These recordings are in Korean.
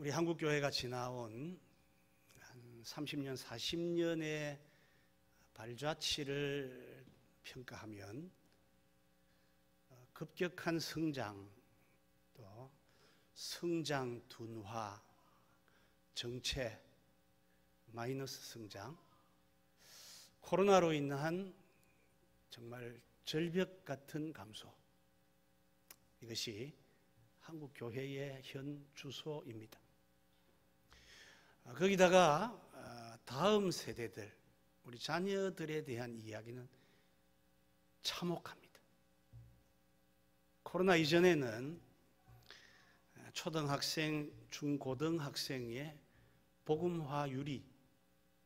우리 한국교회가 지나온 한 30년, 40년의 발자취를 평가하면 급격한 성장, 또 성장 둔화, 정체, 마이너스 성장, 코로나로 인한 정말 절벽 같은 감소, 이것이 한국 교회의 현 주소입니다. 거기다가 다음 세대들, 우리 자녀들에 대한 이야기는 참혹합니다. 코로나 이전에는 초등학생, 중고등학생의 복음화율이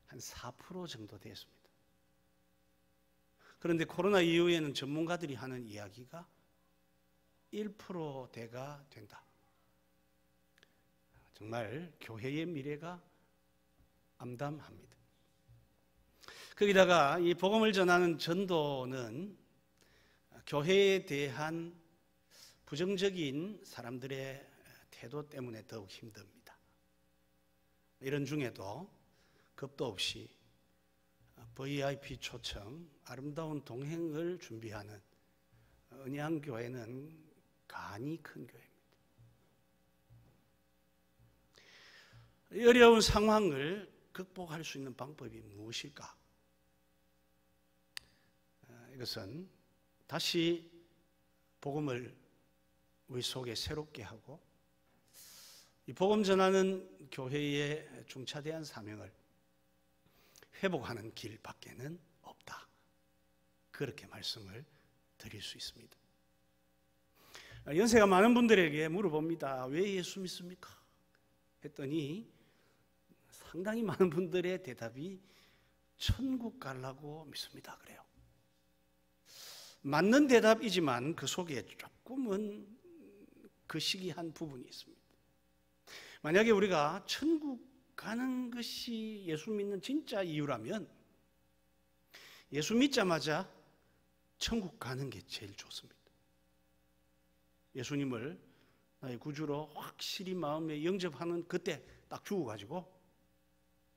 한 4% 정도 됐습니다. 그런데 코로나 이후에는 전문가들이 하는 이야기가 1%대가 된다. 정말 교회의 미래가 암담합니다. 거기다가 이 복음을 전하는 전도는 교회에 대한 부정적인 사람들의 태도 때문에 더욱 힘듭니다. 이런 중에도 겁도 없이 VIP 초청, 아름다운 동행을 준비하는 은양교회는 간이 큰 교회입니다. 이 어려운 상황을 극복할 수 있는 방법이 무엇일까? 이것은 다시 복음을 우리 속에 새롭게 하고 이 복음 전하는 교회의 중차대한 사명을 회복하는 길밖에는 없다. 그렇게 말씀을 드릴 수 있습니다. 연세가 많은 분들에게 물어봅니다. 왜 예수 믿습니까? 했더니 상당히 많은 분들의 대답이 천국 가려고 믿습니다. 그래요. 맞는 대답이지만 그 속에 조금은 거시기한 부분이 있습니다. 만약에 우리가 천국 가는 것이 예수 믿는 진짜 이유라면 예수 믿자마자 천국 가는 게 제일 좋습니다. 예수님을 나의 구주로 확실히 마음에 영접하는 그때 딱 죽어가지고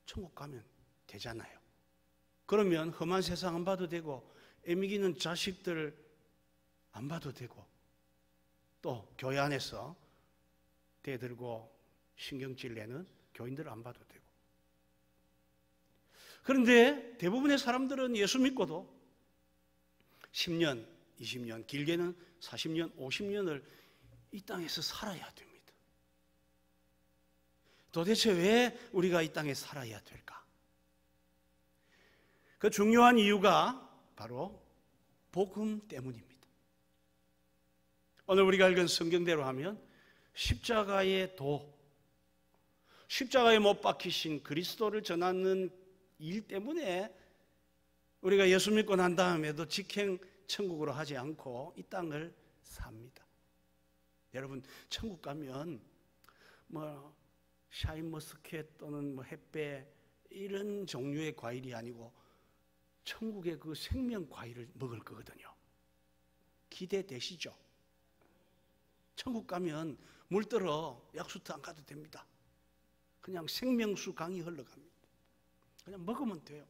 천국 가면 되잖아요. 그러면 험한 세상 안 봐도 되고 애미기는 자식들 안 봐도 되고 또 교회 안에서 대들고 신경질 내는 교인들 안 봐도 되고. 그런데 대부분의 사람들은 예수 믿고도 10년, 20년, 길게는 40년, 50년을 이 땅에서 살아야 됩니다. 도대체 왜 우리가 이 땅에 살아야 될까? 그 중요한 이유가 바로 복음 때문입니다. 오늘 우리가 읽은 성경대로 하면 십자가의 도, 십자가에 못 박히신 그리스도를 전하는 일 때문에 우리가 예수 믿고 난 다음에도 직행 천국으로 하지 않고 이 땅을 삽니다. 여러분, 천국 가면 샤인머스켓 또는 햇배 이런 종류의 과일이 아니고 천국의 그 생명 과일을 먹을 거거든요. 기대되시죠? 천국 가면 물 들어 약수터 안 가도 됩니다. 그냥 생명수 강이 흘러갑니다. 그냥 먹으면 돼요.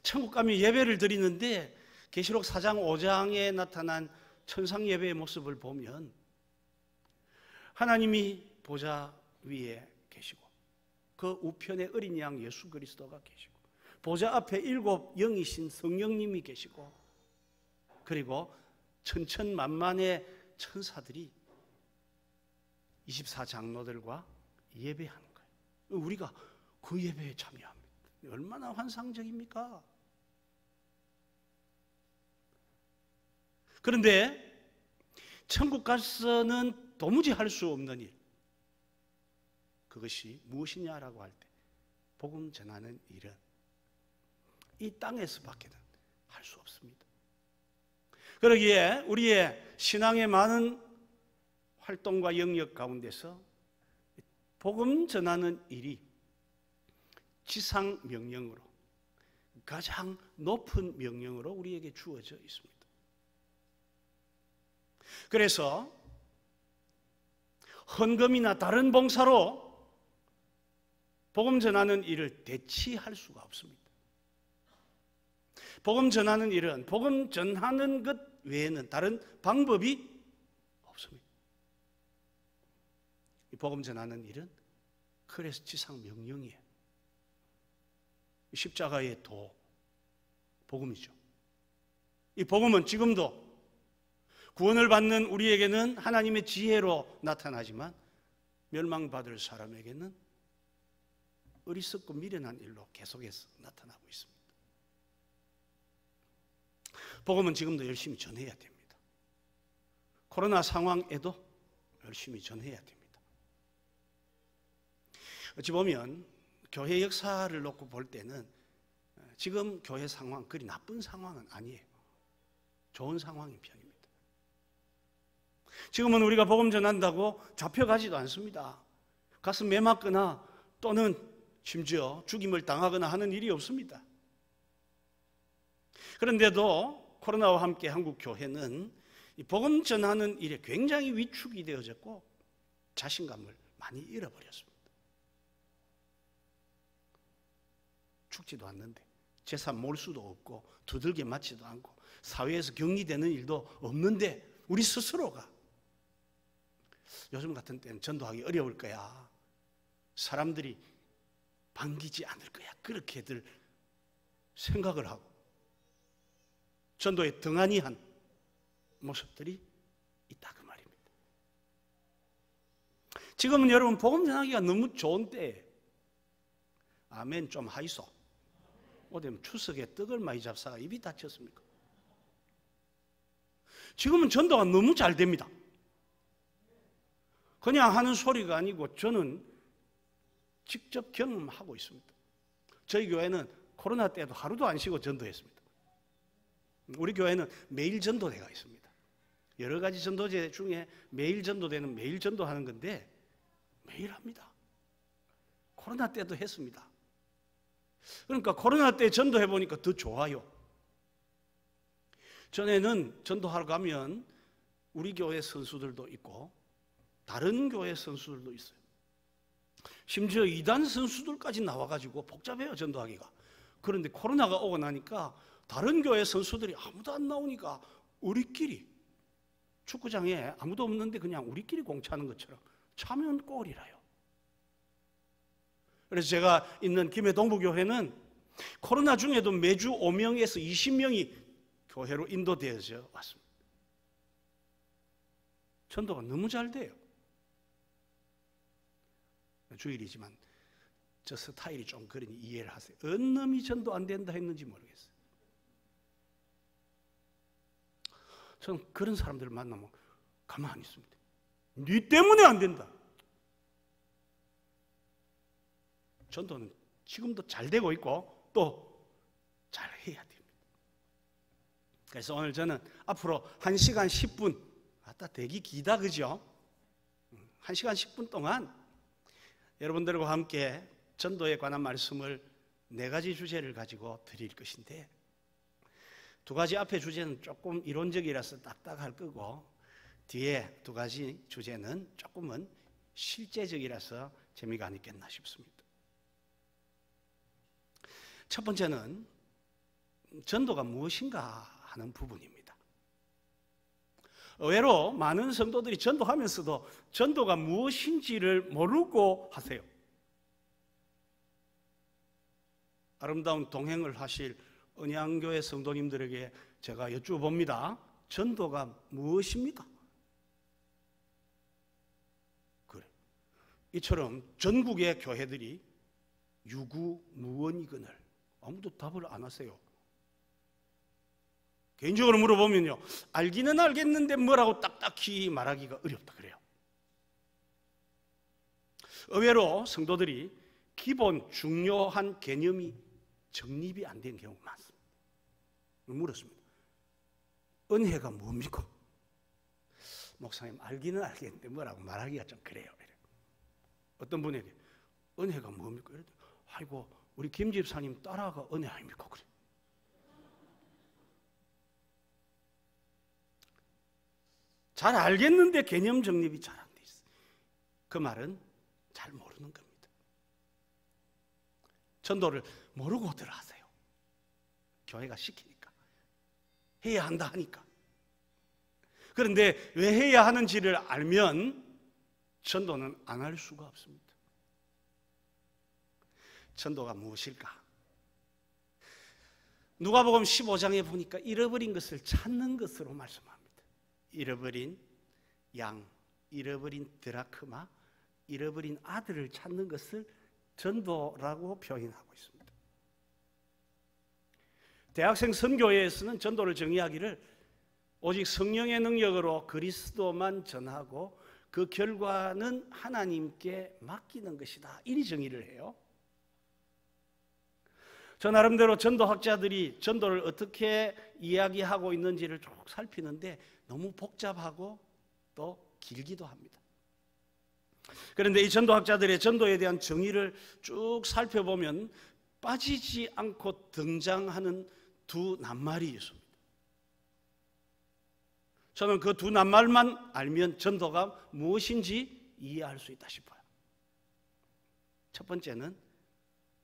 천국 가면 예배를 드리는데 계시록 4장 5장에 나타난 천상 예배의 모습을 보면 하나님이 보좌 위에 계시고 그 우편에 어린 양 예수 그리스도가 계시고 보좌 앞에 7 영이신 성령님이 계시고 그리고 천천만만의 천사들이 24장로들과 예배하는 거예요. 우리가 그 예배에 참여합니다. 얼마나 환상적입니까? 그런데 천국 가서는 도무지 할 수 없는 일, 그것이 무엇이냐라고 할 때 복음 전하는 일은 이 땅에서밖에는 할 수 없습니다. 그러기에 우리의 신앙의 많은 활동과 영역 가운데서 복음 전하는 일이 지상 명령으로 가장 높은 명령으로 우리에게 주어져 있습니다. 그래서 헌금이나 다른 봉사로 복음 전하는 일을 대치할 수가 없습니다. 복음 전하는 일은 복음 전하는 것 외에는 다른 방법이 없습니다. 이 복음 전하는 일은 그래서 지상 명령이에요. 십자가의 도, 복음이죠. 이 복음은 지금도 구원을 받는 우리에게는 하나님의 지혜로 나타나지만 멸망받을 사람에게는 어리석고 미련한 일로 계속해서 나타나고 있습니다. 복음은 지금도 열심히 전해야 됩니다. 코로나 상황에도 열심히 전해야 됩니다. 어찌 보면 교회 역사를 놓고 볼 때는 지금 교회 상황 그리 나쁜 상황은 아니에요. 좋은 상황인 편입니다. 지금은 우리가 복음 전한다고 잡혀가지도 않습니다. 가슴 매맞거나 또는 심지어 죽임을 당하거나 하는 일이 없습니다. 그런데도 코로나와 함께 한국 교회는 이 복음 전하는 일에 굉장히 위축이 되어졌고 자신감을 많이 잃어버렸습니다. 죽지도 않는데 재산 몰 수도 없고 두들겨 맞지도 않고 사회에서 격리되는 일도 없는데 우리 스스로가 요즘 같은 때는 전도하기 어려울 거야, 사람들이 반기지 않을 거야, 그렇게들 생각을 하고 전도에 등한히 한 모습들이 있다 그 말입니다. 지금은 여러분 복음 전하기가 너무 좋은 때에 아멘 좀 하이소. 어디 추석에 떡을 많이 잡사가 입이 다쳤습니까? 지금은 전도가 너무 잘 됩니다. 그냥 하는 소리가 아니고 저는 직접 경험하고 있습니다. 저희 교회는 코로나 때도 하루도 안 쉬고 전도했습니다. 우리 교회는 매일 전도대가 있습니다. 여러 가지 전도제 중에 매일 전도대는 매일 전도하는 건데 매일 합니다. 코로나 때도 했습니다. 그러니까 코로나 때 전도해 보니까 더 좋아요. 전에는 전도하러 가면 우리 교회 선수들도 있고 다른 교회 선수들도 있어요. 심지어 이단 선수들까지 나와가지고 복잡해요, 전도하기가. 그런데 코로나가 오고 나니까 다른 교회 선수들이 아무도 안 나오니까 우리끼리 축구장에 아무도 없는데 그냥 우리끼리 공차하는 것처럼 차면 골이라요. 그래서 제가 있는 김해 동부교회는 코로나 중에도 매주 5명에서 20명이 교회로 인도되어져 왔습니다. 전도가 너무 잘 돼요. 주일이지만 저 스타일이 좀 그러니 이해를 하세요. 어느 놈이 전도 안 된다 했는지 모르겠어요. 저는 그런 사람들을 만나면 가만히 있습니다. 네 때문에 안 된다. 전도는 지금도 잘 되고 있고 또 잘 해야 됩니다. 그래서 오늘 저는 앞으로 1시간 10분, 아따 되게 기다 그죠? 1시간 10분 동안 여러분들과 함께 전도에 관한 말씀을 4가지 주제를 가지고 드릴 것인데 2가지 앞에 주제는 조금 이론적이라서 딱딱할 거고 뒤에 2가지 주제는 조금은 실제적이라서 재미가 안 있겠나 싶습니다. 첫 번째는 전도가 무엇인가 하는 부분입니다. 의외로 많은 성도들이 전도하면서도 전도가 무엇인지를 모르고 하세요. 아름다운 동행을 하실 은양교회 성도님들에게 제가 여쭈어봅니다. 전도가 무엇입니까? 그래. 이처럼 전국의 교회들이 유구무원이거늘 아무도 답을 안 하세요. 개인적으로 물어보면요, 알기는 알겠는데 뭐라고 딱딱히 말하기가 어렵다 그래요. 의외로 성도들이 기본 중요한 개념이 정립이 안 된 경우가 많습니다. 물었습니다. 은혜가 뭡니까? 목사님 알기는 알겠는데 뭐라고 말하기가 좀 그래요. 어떤 분에게 은혜가 뭡니까? 아이고 우리 김 집사님 딸아가 은혜 아닙니까? 그래. 잘 알겠는데 개념 정립이 잘 안 돼 있어요. 그 말은 잘 모르는 겁니다. 전도를 모르고들 하세요. 교회가 시키니까, 해야 한다 하니까. 그런데 왜 해야 하는지를 알면 전도는 안 할 수가 없습니다. 전도가 무엇일까? 누가복음 15장에 보니까 잃어버린 것을 찾는 것으로 말씀합니다. 잃어버린 양, 잃어버린 드라크마, 잃어버린 아들을 찾는 것을 전도라고 표현하고 있습니다. 대학생 선교회에서는 전도를 정의하기를 오직 성령의 능력으로 그리스도만 전하고 그 결과는 하나님께 맡기는 것이다, 이리 정의를 해요. 저 나름대로 전도학자들이 전도를 어떻게 이야기하고 있는지를 쭉 살피는데 너무 복잡하고 또 길기도 합니다. 그런데 이 전도학자들의 전도에 대한 정의를 쭉 살펴보면 빠지지 않고 등장하는 두 낱말이 있습니다. 저는 그 두 낱말만 알면 전도가 무엇인지 이해할 수 있다 싶어요. 첫 번째는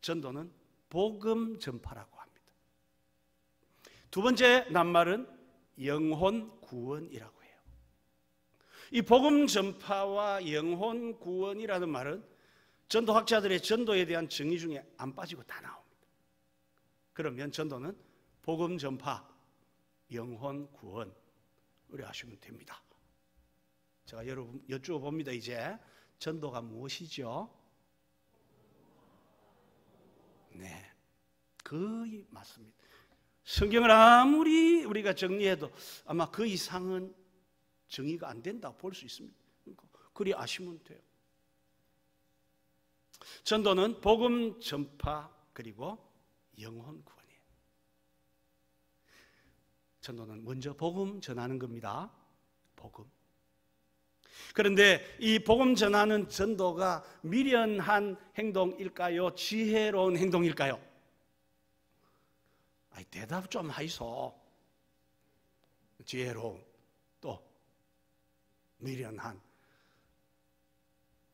전도는 복음 전파라고 합니다. 두 번째 낱말은 영혼 구원이라고 해요. 이 복음 전파와 영혼 구원이라는 말은 전도학자들의 전도에 대한 정의 중에 안 빠지고 다 나옵니다. 그러면 전도는 복음 전파, 영혼 구원, 우리 아시면 됩니다. 제가 여러분 여쭈어봅니다. 이제 전도가 무엇이죠? 네, 거의 맞습니다. 성경을 아무리 우리가 정리해도 아마 그 이상은 정의가 안 된다고 볼 수 있습니다. 그리 아시면 돼요. 전도는 복음 전파 그리고 영혼 구원이에요. 전도는 먼저 복음 전하는 겁니다. 복음. 그런데 이 복음 전하는 전도가 미련한 행동일까요? 지혜로운 행동일까요? 아니, 대답 좀 하이소. 지혜로운, 또 미련한.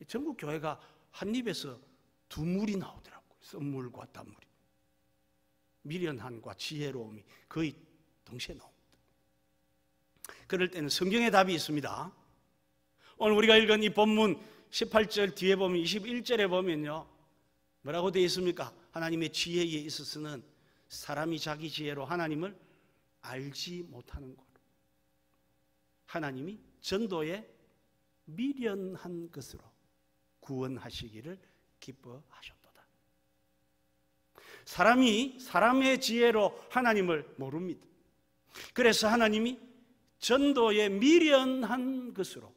전국 교회가 한 입에서 두 물이 나오더라고요. 썸물과 단물이. 미련한과 지혜로움이 거의 동시에 나옵니다. 그럴 때는 성경의 답이 있습니다. 오늘 우리가 읽은 이 본문 18절 뒤에 보면 21절에 보면요, 뭐라고 되어 있습니까? 하나님의 지혜에 있어서는 사람이 자기 지혜로 하나님을 알지 못하는 것. 하나님이 전도에 미련한 것으로 구원하시기를 기뻐하셨도다. 사람이 사람의 지혜로 하나님을 모릅니다. 그래서 하나님이 전도에 미련한 것으로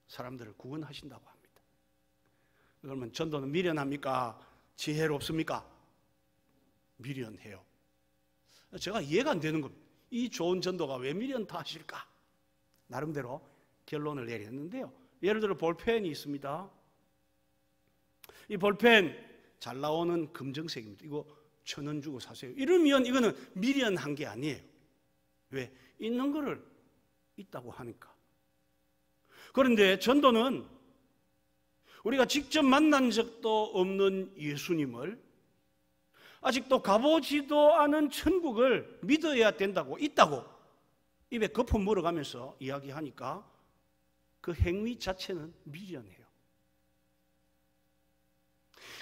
사람들을 구원하신다고 합니다. 그러면 전도는 미련합니까? 지혜롭습니까? 미련해요. 제가 이해가 안 되는 겁니다. 이 좋은 전도가 왜 미련 탓일까? 나름대로 결론을 내렸는데요. 예를 들어 볼펜이 있습니다. 이 볼펜 잘 나오는 검정색입니다. 이거 1,000원 주고 사세요. 이러면 이거는 미련한 게 아니에요. 왜? 있는 거를 있다고 하니까. 그런데 전도는 우리가 직접 만난 적도 없는 예수님을, 아직도 가보지도 않은 천국을 믿어야 된다고, 있다고 입에 거품 물어가면서 이야기하니까 그 행위 자체는 미련해요.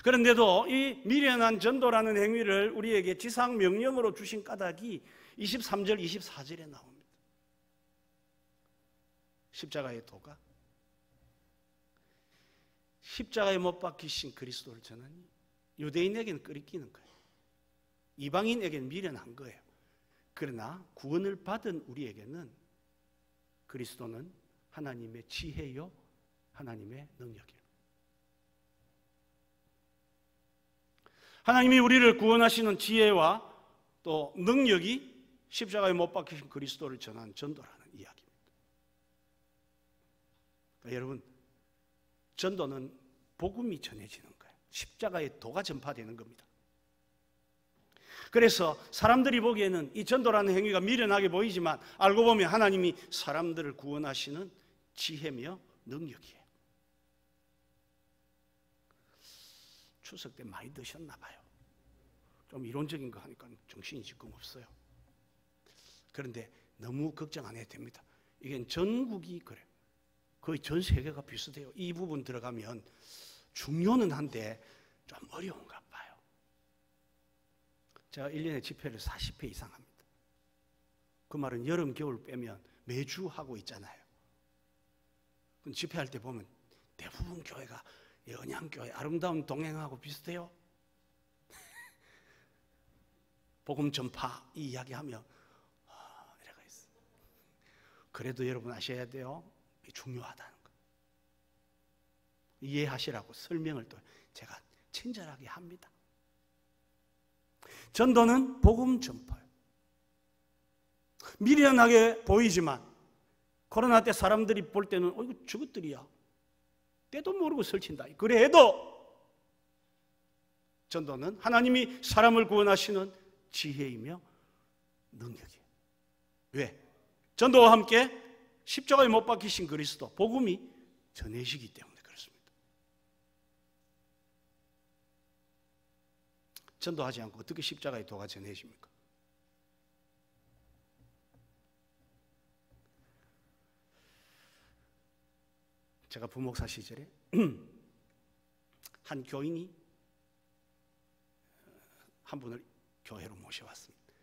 그런데도 이 미련한 전도라는 행위를 우리에게 지상 명령으로 주신 까닭이 23절, 24절에 나옵니다. 십자가의 도가, 십자가에 못 박히신 그리스도를 전하니 유대인에게는 끓이기는 거예요. 이방인에게는 미련한 거예요. 그러나 구원을 받은 우리에게는 그리스도는 하나님의 지혜요, 하나님의 능력이에요. 하나님이 우리를 구원하시는 지혜와 또 능력이 십자가에 못 박히신 그리스도를 전한 전도라는 이야기입니다. 그러니까 여러분, 전도는 복음이 전해지는 거예요. 십자가의 도가 전파되는 겁니다. 그래서 사람들이 보기에는 이 전도라는 행위가 미련하게 보이지만 알고 보면 하나님이 사람들을 구원하시는 지혜며 능력이에요. 추석 때 많이 드셨나 봐요. 좀 이론적인 거 하니까 정신이 지금 없어요. 그런데 너무 걱정 안 해도 됩니다. 이게 전국이 그래요. 거의 전 세계가 비슷해요. 이 부분 들어가면 중요는 한데 좀 어려운가 봐요. 제가 1년에 집회를 40회 이상 합니다. 그 말은 여름, 겨울 빼면 매주 하고 있잖아요. 집회할 때 보면 대부분 교회가 언양교회 아름다운 동행하고 비슷해요. 복음 전파 이 이야기하면 이래가 있어. 그래도 여러분 아셔야 돼요. 중요하다는 거. 이해하시라고 설명을 또 제가 친절하게 합니다. 전도는 복음 전파예요. 미련하게 보이지만 코로나 때 사람들이 볼 때는 이거 저것들이야. 때도 모르고 설친다. 그래도 전도는 하나님이 사람을 구원하시는 지혜이며 능력이에요. 왜? 전도와 함께 십자가에 못 박히신 그리스도 복음이 전해지기 때문에 그렇습니다. 전도하지 않고 어떻게 십자가의 도가 전해집니까? 제가 부목사 시절에 한 교인이 한 분을 교회로 모셔왔습니다.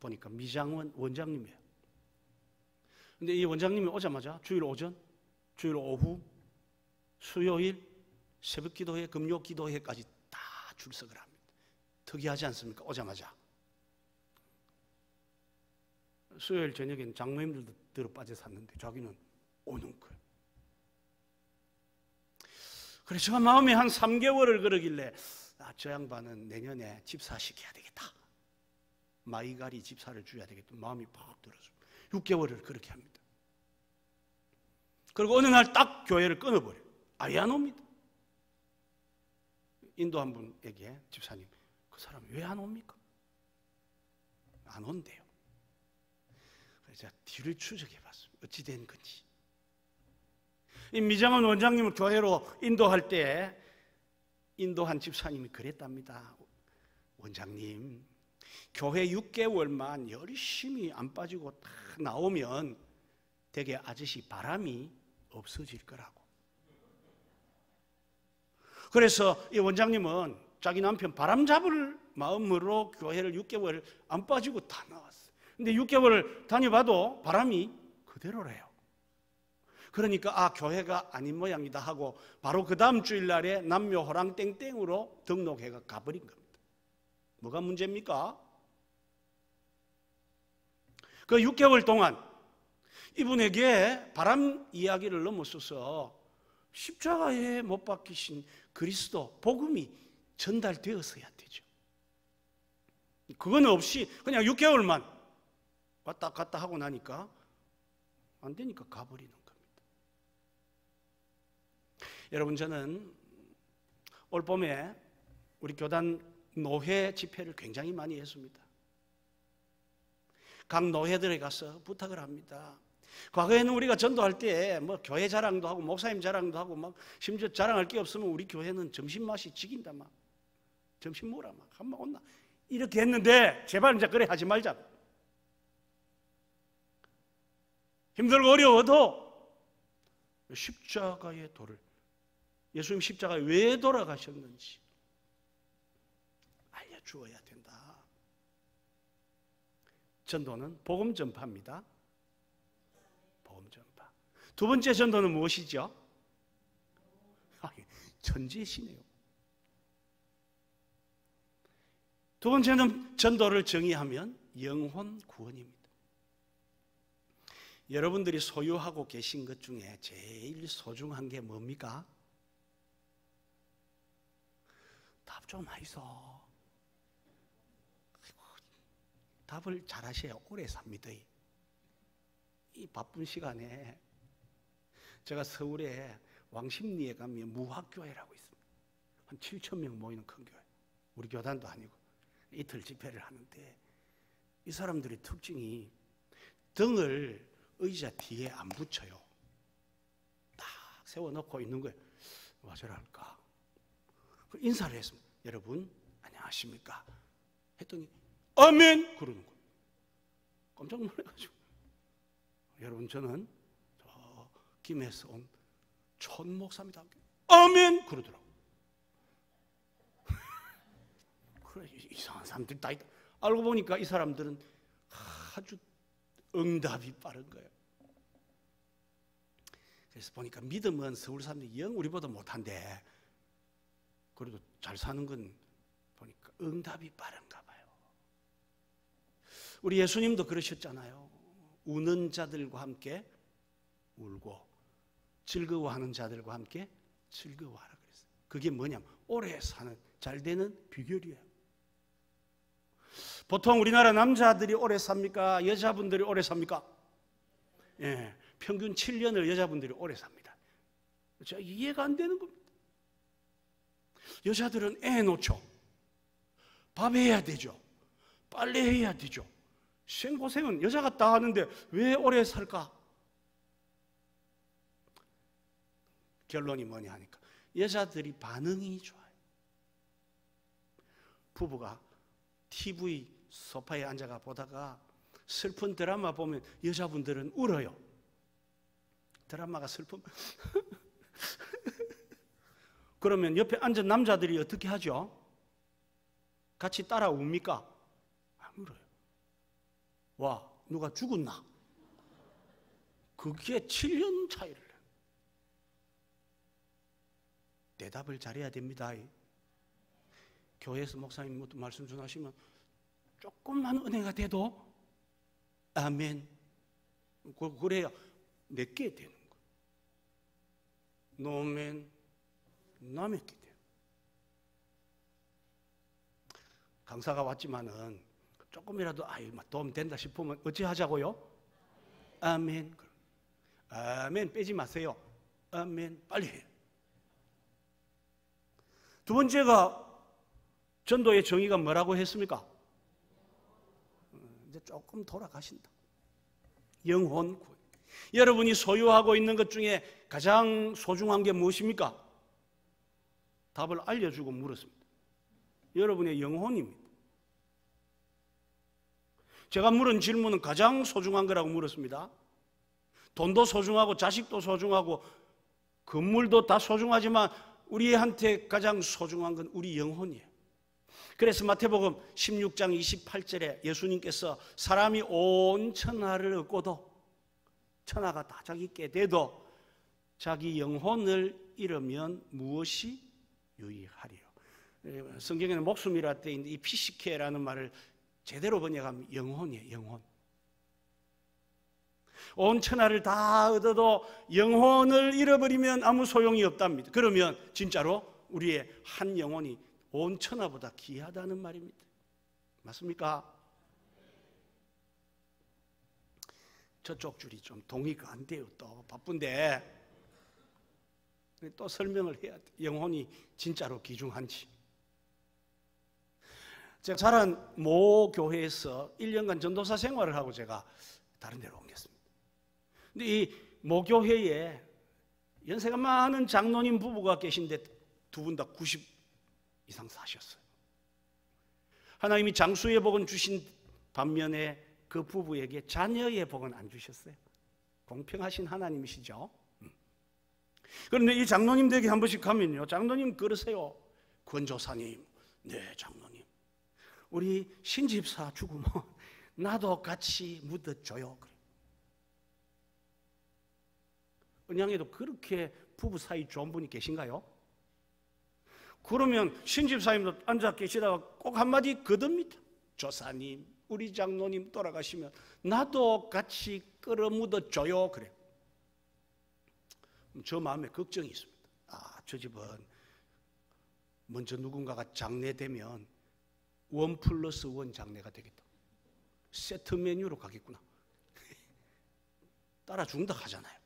보니까 미장원 원장님이에요. 근데 이 원장님이 오자마자 주일 오전, 주일 오후, 수요일, 새벽 기도회, 금요 기도회까지 다 출석을 합니다. 특이하지 않습니까? 오자마자. 수요일 저녁에는 장로님들도 들어 빠져 샀는데 자기는 오는 거예요. 그래서 제가 마음에 한 3개월을 그러길래 저 양반은 내년에 집사 시켜야 되겠다. 마이가리 집사를 줘야 되겠다. 마음이 팍 들어서 6개월을 그렇게 합니다. 그리고 어느 날 딱 교회를 끊어버려요. 아예 안 옵니다. 인도한 분에게 집사님, 그 사람 왜 안 옵니까? 안 온대요. 그래서 제가 뒤를 추적해봤습니다. 어찌 된 건지. 이 미장원 원장님을 교회로 인도할 때 인도한 집사님이 그랬답니다. 원장님, 교회 6개월만 열심히 안 빠지고 딱 나오면 되게 아저씨 바람이 없어질 거라고. 그래서 이 원장님은 자기 남편 바람 잡을 마음으로 교회를 6개월 안 빠지고 다 나왔어요. 근데 6개월 다녀봐도 바람이 그대로래요. 그러니까 교회가 아닌 모양이다 하고 바로 그 다음 주일날에 남묘 호랑 땡땡으로 등록해가 가버린 겁니다. 뭐가 문제입니까? 그 6개월 동안 이분에게 바람 이야기를 넘어서서 십자가에 못 박히신 그리스도 복음이 전달되었어야 되죠. 그건 없이 그냥 6개월만 왔다 갔다 하고 나니까 안 되니까 가버리는 겁니다. 여러분, 저는 올 봄에 우리 교단 노회 집회를 굉장히 많이 했습니다. 각 노회들에 가서 부탁을 합니다. 과거에는 우리가 전도할 때 뭐 교회 자랑도 하고 목사님 자랑도 하고 막 심지어 자랑할 게 없으면 우리 교회는 점심 맛이 지긴다 막 점심 뭐라 막 한번 온나 이렇게 했는데 제발 이제 그래 하지 말자. 힘들고 어려워도 십자가의 도를 예수님 십자가에 왜 돌아가셨는지 알려주어야 된다. 전도는 복음 전파입니다. 복음 전파. 두 번째 전도는 무엇이죠? 천지시네요. 두 번째는 전도를 정의하면 영혼 구원입니다. 여러분들이 소유하고 계신 것 중에 제일 소중한 게 뭡니까? 답 좀 하이소. 답을 잘하셔야 오래 삽니다. 이 바쁜 시간에 제가 서울에 왕십리에 가면 무학교회라고 있습니다. 한 7,000명 모이는 큰 교회. 우리 교단도 아니고 이틀 집회를 하는데 이 사람들의 특징이 등을 의자 뒤에 안 붙여요. 딱 세워놓고 있는 거예요. 와 저럴까? 인사를 했습니다. 여러분 안녕하십니까 했더니 아멘 그러는 거예요. 깜짝 놀라가지고 여러분 저는 저 김해에서 온 천 목사입니다. 아멘 그러더라고요. 그래 이상한 사람들이 다 있다. 알고 보니까 이 사람들은 아주 응답이 빠른 거예요. 그래서 보니까 믿음은 서울 사람들이 영 우리보다 못한데 그래도 잘 사는 건 보니까 응답이 빠른가 봐요. 우리 예수님도 그러셨잖아요. 우는 자들과 함께 울고 즐거워하는 자들과 함께 즐거워하라 그랬어요. 그게 뭐냐면 오래 사는 잘 되는 비결이에요. 보통 우리나라 남자들이 오래 삽니까? 여자분들이 오래 삽니까? 예, 평균 7년을 여자분들이 오래 삽니다. 제가 이해가 안 되는 겁니다. 여자들은 애 놓죠. 밥 해야 되죠. 빨래 해야 되죠. 생고생은 여자가 다 하는데 왜 오래 살까? 결론이 뭐냐 하니까 여자들이 반응이 좋아요. 부부가 TV 소파에 앉아가 보다가 슬픈 드라마 보면 여자분들은 울어요. 드라마가 슬픔. 그러면 옆에 앉은 남자들이 어떻게 하죠? 같이 따라 웁니까? 안 울어요. 와, 누가 죽었나? 그게 7년 차이를 해요. 대답을 잘해야 됩니다. 교회에서 목사님 말씀 전하시면 조금만 은혜가 돼도 아멘. 그래야 몇 개 되는 거예요. 노멘 남의 게 돼요. 강사가 왔지만은 조금이라도 도움 된다 싶으면 어찌 하자고요? 아멘. 아멘 빼지 마세요. 아멘 빨리 해요. 두 번째가 전도의 정의가 뭐라고 했습니까? 이제 조금 돌아가신다. 영혼 구원. 여러분이 소유하고 있는 것 중에 가장 소중한 게 무엇입니까? 답을 알려주고 물었습니다. 여러분의 영혼입니다. 제가 물은 질문은 가장 소중한 거라고 물었습니다. 돈도 소중하고 자식도 소중하고 건물도 다 소중하지만 우리한테 가장 소중한 건 우리 영혼이에요. 그래서 마태복음 16장 28절에 예수님께서 사람이 온 천하를 얻고도 천하가 다 자기께 돼도 자기 영혼을 잃으면 무엇이 유익하리요? 성경에는 목숨이라 때 있는데 이 피시케라는 말을 제대로 번역하면 영혼이에요. 영혼. 온 천하를 다 얻어도 영혼을 잃어버리면 아무 소용이 없답니다. 그러면 진짜로 우리의 한 영혼이 온 천하보다 귀하다는 말입니다. 맞습니까? 저쪽 줄이 좀 동의가 안 돼요. 또 바쁜데 또 설명을 해야 돼. 영혼이 진짜로 귀중한지. 제가 자란 모 교회에서 1년간 전도사 생활을 하고 제가 다른 데로 옮겼습니다. 근데 이 모 교회에 연세가 많은 장로님 부부가 계신데 두 분 다 90 이상 사셨어요. 하나님이 장수의 복은 주신 반면에 그 부부에게 자녀의 복은 안 주셨어요. 공평하신 하나님이시죠. 그런데 이 장로님 댁에 한 번씩 가면요, 장로님 그러세요. 권조사님, 네 장로님, 우리 신집사 죽으면 나도 같이 묻어줘요. 은양에도 그렇게 부부 사이 좋은 분이 계신가요? 그러면 신집사님도 앉아 계시다가 꼭 한마디 거듭니다. 조사님, 우리 장로님 돌아가시면 나도 같이 끌어묻어줘요. 그래. 저 마음에 걱정이 있습니다. 저 집은 먼저 누군가가 장례되면 1+1 장례가 되겠다. 세트 메뉴로 가겠구나. 따라 죽는다 하잖아요.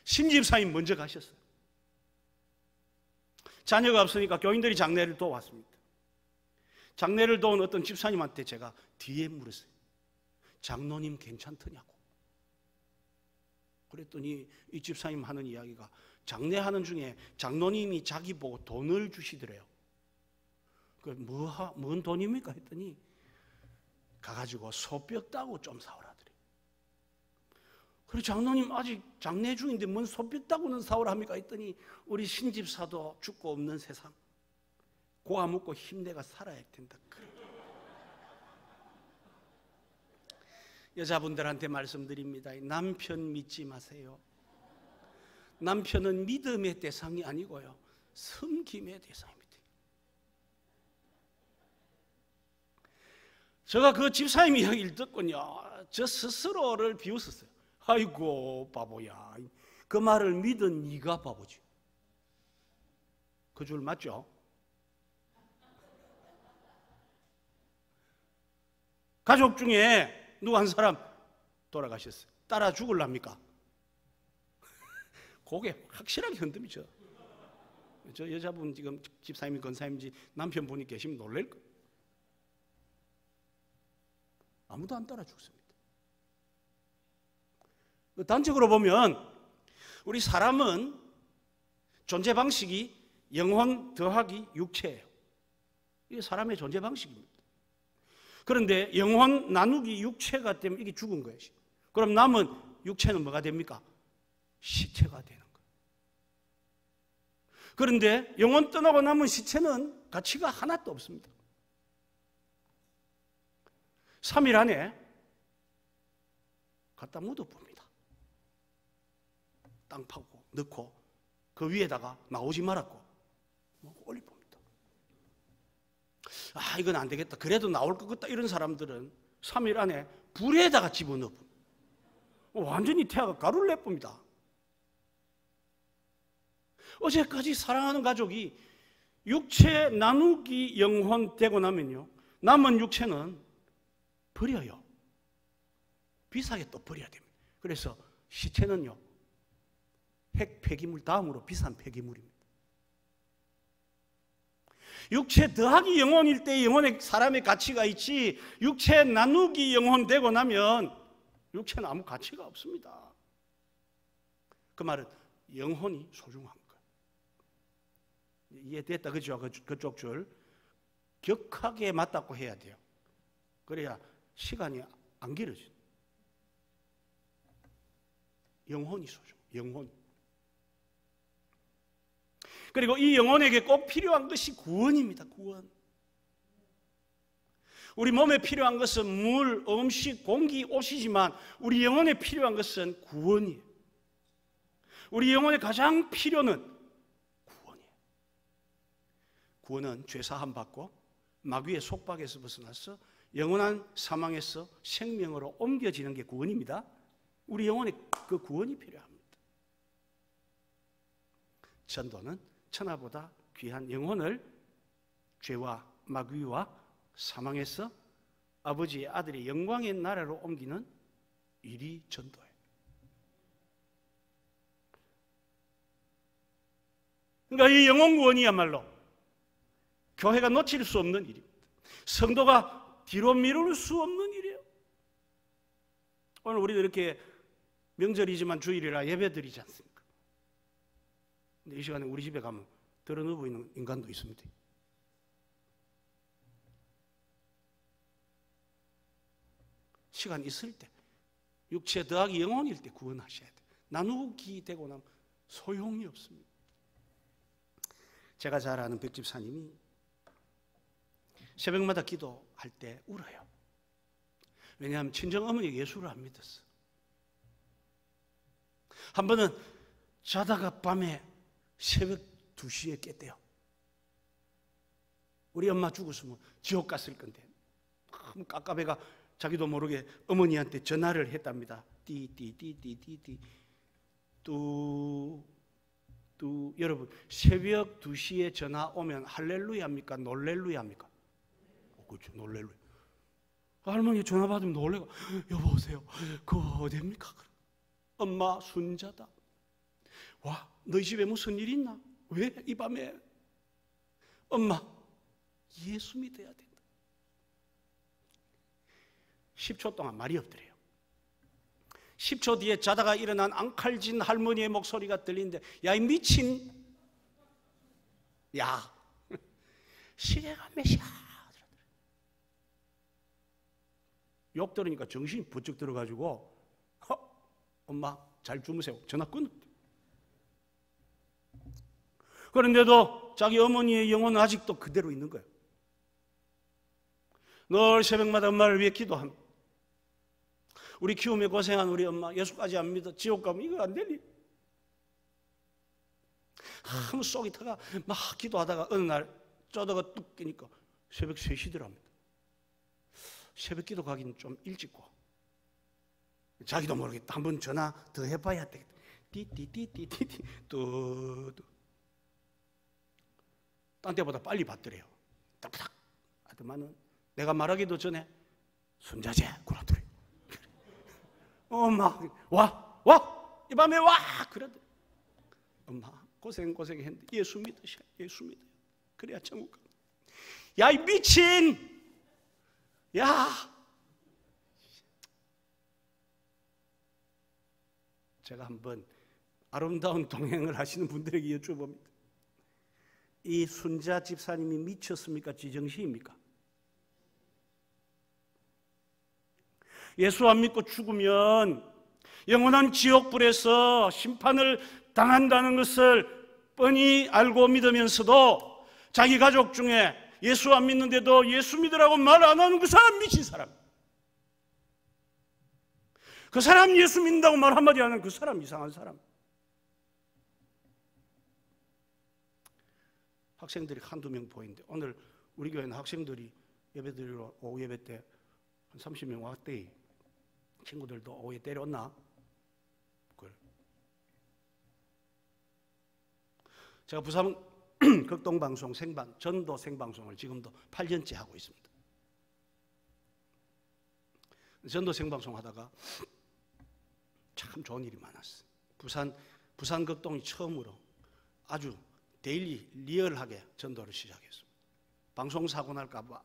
신집사님 먼저 가셨어요. 자녀가 없으니까 교인들이 장례를 도왔습니다. 장례를 도운 어떤 집사님한테 제가 뒤에 물었어요. 장로님 괜찮더냐고. 그랬더니 이 집사님 하는 이야기가 장례하는 중에 장로님이 자기 보고 돈을 주시더래요. 뭔 돈입니까? 했더니 가가지고 소뼈 따고 좀 사오라더래. 그리고 장로님 아직 장례 중인데 뭔 소뼈 따고는 사오라 합니까? 했더니 우리 신집사도 죽고 없는 세상 고아 먹고 힘내가 살아야 된다. 여자분들한테 말씀드립니다. 남편 믿지 마세요. 남편은 믿음의 대상이 아니고요, 섬김의 대상입니다. 제가 그 집사님 이야기를 듣고요, 저 스스로를 비웃었어요. 아이고 바보야, 그 말을 믿은 네가 바보지. 그 줄 맞죠? 가족 중에 누구 한 사람 돌아가셨어요. 따라 죽을랍니까? 고개 확실하게 흔들리죠. 저 여자분 지금 집사님이 권사님인지 남편분이 계시면 놀랄 거예요. 아무도 안 따라 죽습니다. 단적으로 보면 우리 사람은 존재 방식이 영혼 더하기 육체예요. 이게 사람의 존재 방식입니다. 그런데 영혼 나누기 육체가 되면 이게 죽은 거예요. 그럼 남은 육체는 뭐가 됩니까? 시체가 되는 거예요. 그런데 영혼 떠나고 남은 시체는 가치가 하나도 없습니다. 3일 안에 갖다 묻어봅니다. 땅 파고 넣고 그 위에다가 나오지 말았고 올려봅니다. 아, 이건 안 되겠다, 그래도 나올 것 같다, 이런 사람들은 3일 안에 불에다가 집어넣어봅니다. 완전히 태아가 가루를 내봅니다. 어제까지 사랑하는 가족이 육체 나누기 영혼 되고 나면요, 남은 육체는 버려요. 비싸게 또 버려야 됩니다. 그래서 시체는요, 핵 폐기물 다음으로 비싼 폐기물입니다. 육체 더하기 영혼일 때 영혼의 사람의 가치가 있지, 육체 나누기 영혼 되고 나면 육체는 아무 가치가 없습니다. 그 말은 영혼이 소중한 거예요. 이해됐다, 그죠? 그쪽 줄 격하게 맞닿고 해야 돼요. 그래야 시간이 안 길어져요. 영혼이 소중, 영혼. 그리고 이 영혼에게 꼭 필요한 것이 구원입니다. 구원. 우리 몸에 필요한 것은 물, 음식, 공기, 옷이지만 우리 영혼에 필요한 것은 구원이에요. 우리 영혼의 가장 필요는 구원이에요. 구원은 죄사함 받고 마귀의 속박에서 벗어나서 영원한 사망에서 생명으로 옮겨지는 게 구원입니다. 우리 영혼에 그 구원이 필요합니다. 전도는 천하보다 귀한 영혼을 죄와 마귀와 사망에서 아버지의 아들의 영광의 나라로 옮기는 일이 전도예요. 그러니까 이 영혼 구원이야말로 교회가 놓칠 수 없는 일입니다. 성도가 뒤로 미룰 수 없는 일이에요. 오늘 우리도 이렇게 명절이지만 주일이라 예배 드리지 않습니까? 근데 이 시간에 우리 집에 가면 들어누워 있는 인간도 있습니다. 시간 있을 때, 육체 더하기 영혼일 때 구원하셔야 돼요. 나누기 되고 나면 소용이 없습니다. 제가 잘 아는 백집사님이 새벽마다 기도할 때 울어요. 왜냐하면 친정어머니가 예수를 안 믿었어. 한 번은 자다가 밤에 새벽 2시에 깼대요. 우리 엄마 죽었으면 지옥 갔을 건데 깝깝해가 자기도 모르게 어머니한테 전화를 했답니다. 띠띠띠띠띠띠 뚜 여러분, 새벽 2시에 전화 오면 할렐루야입니까? 놀렐루야입니까? 그렇죠, 놀렐루야. 할머니 전화 받으면 놀래고, 여보세요, 그거 어디입니까? 엄마 순자다. 와, 너희 집에 무슨 일 있나? 왜 이 밤에? 엄마, 예수 믿어야 된다. 10초 동안 말이 없더래요. 10초 뒤에 자다가 일어난 앙칼진 할머니의 목소리가 들리는데, 야, 이 미친, 야, 시계가 몇 시야? 욕 들으니까 정신이 부쩍 들어가지고, 엄마 잘 주무세요. 전화 끊었대. 그런데도 자기 어머니의 영혼은 아직도 그대로 있는 거예요. 늘 새벽마다 엄마를 위해 기도합니다. 우리 키우며 고생한 우리 엄마, 예수까지 안 믿어 지옥 가면 이거 안 되니? 아무 속이 타가 막 기도하다가 어느 날 쪼다가 뚝 끼니까 새벽 3시더랍니다. 새벽 기도 가기는 좀 일찍 고, 자기도 모르겠다. 한번 전화 더 해봐야 되겠다. 띠띠띠띠띠 뚜뚜. 딴 때보다 빨리 받더래요. 딱딱 하더만은 내가 말하기도 전에 순자제 구라더래. 엄마 와 이 밤에 와 그러더래. 엄마 고생했는데 예수 믿으셔. 예수 믿어요. 그래야 천국 가. 야, 이 미친, 야, 제가 한번 아름다운 동행을 하시는 분들에게 여쭤봅니다. 이 순자 집사님이 미쳤습니까? 지정신입니까? 예수 안 믿고 죽으면 영원한 지옥불에서 심판을 당한다는 것을 뻔히 알고 믿으면서도 자기 가족 중에 예수 안 믿는데도 예수 믿으라고 말 안 하는 그 사람 미친 사람, 그 사람 예수 믿는다고 말 한마디 안 하는 그 사람 이상한 사람. 학생들이 한두 명 보이는데 오늘 우리 교회는 학생들이 예배드리러 오후 예배 때 한 30명 왔대. 친구들도 오후에 때려왔나? 그래. 제가 부산 극동방송 전도 생방송을 지금도 8년째 하고 있습니다. 전도 생방송 하다가 참 좋은 일이 많았어요. 부산 극동이 처음으로 아주 데일리 리얼하게 전도를 시작했습니다. 방송 사고 날까 봐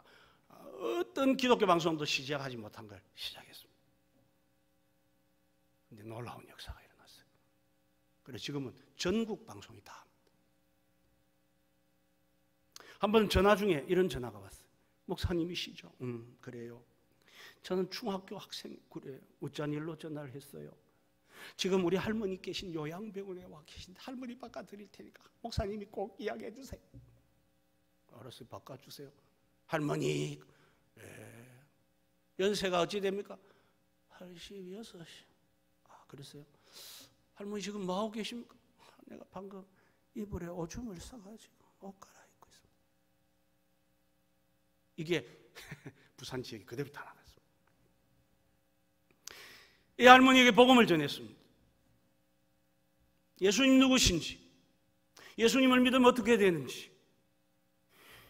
어떤 기독교 방송도 시작하지 못한 걸 시작했습니다. 근데 놀라운 역사가 일어났어요. 그래서 지금은 전국 방송이 다 합니다. 한번 전화 중에 이런 전화가 왔어요. 목사님이시죠? 그래요. 저는 중학교 학생, 그래요. 어쩐 일로 전화를 했어요. 지금 우리 할머니 계신 요양병원에 와 계신데 할머니 바꿔드릴 테니까 목사님이 꼭 이야기해 주세요. 알았어요. 바꿔주세요. 할머니, 연세가 어찌 됩니까? 86. 아, 그러세요? 할머니 지금 뭐 하고 계십니까? 내가 방금 이불에 오줌을 싸가지고 옷 갈아입고 있습니다. 이게 부산 지역이 그대로 다 나갔습니다. 이 할머니에게 복음을 전했습니다. 예수님 누구신지, 예수님을 믿으면 어떻게 되는지,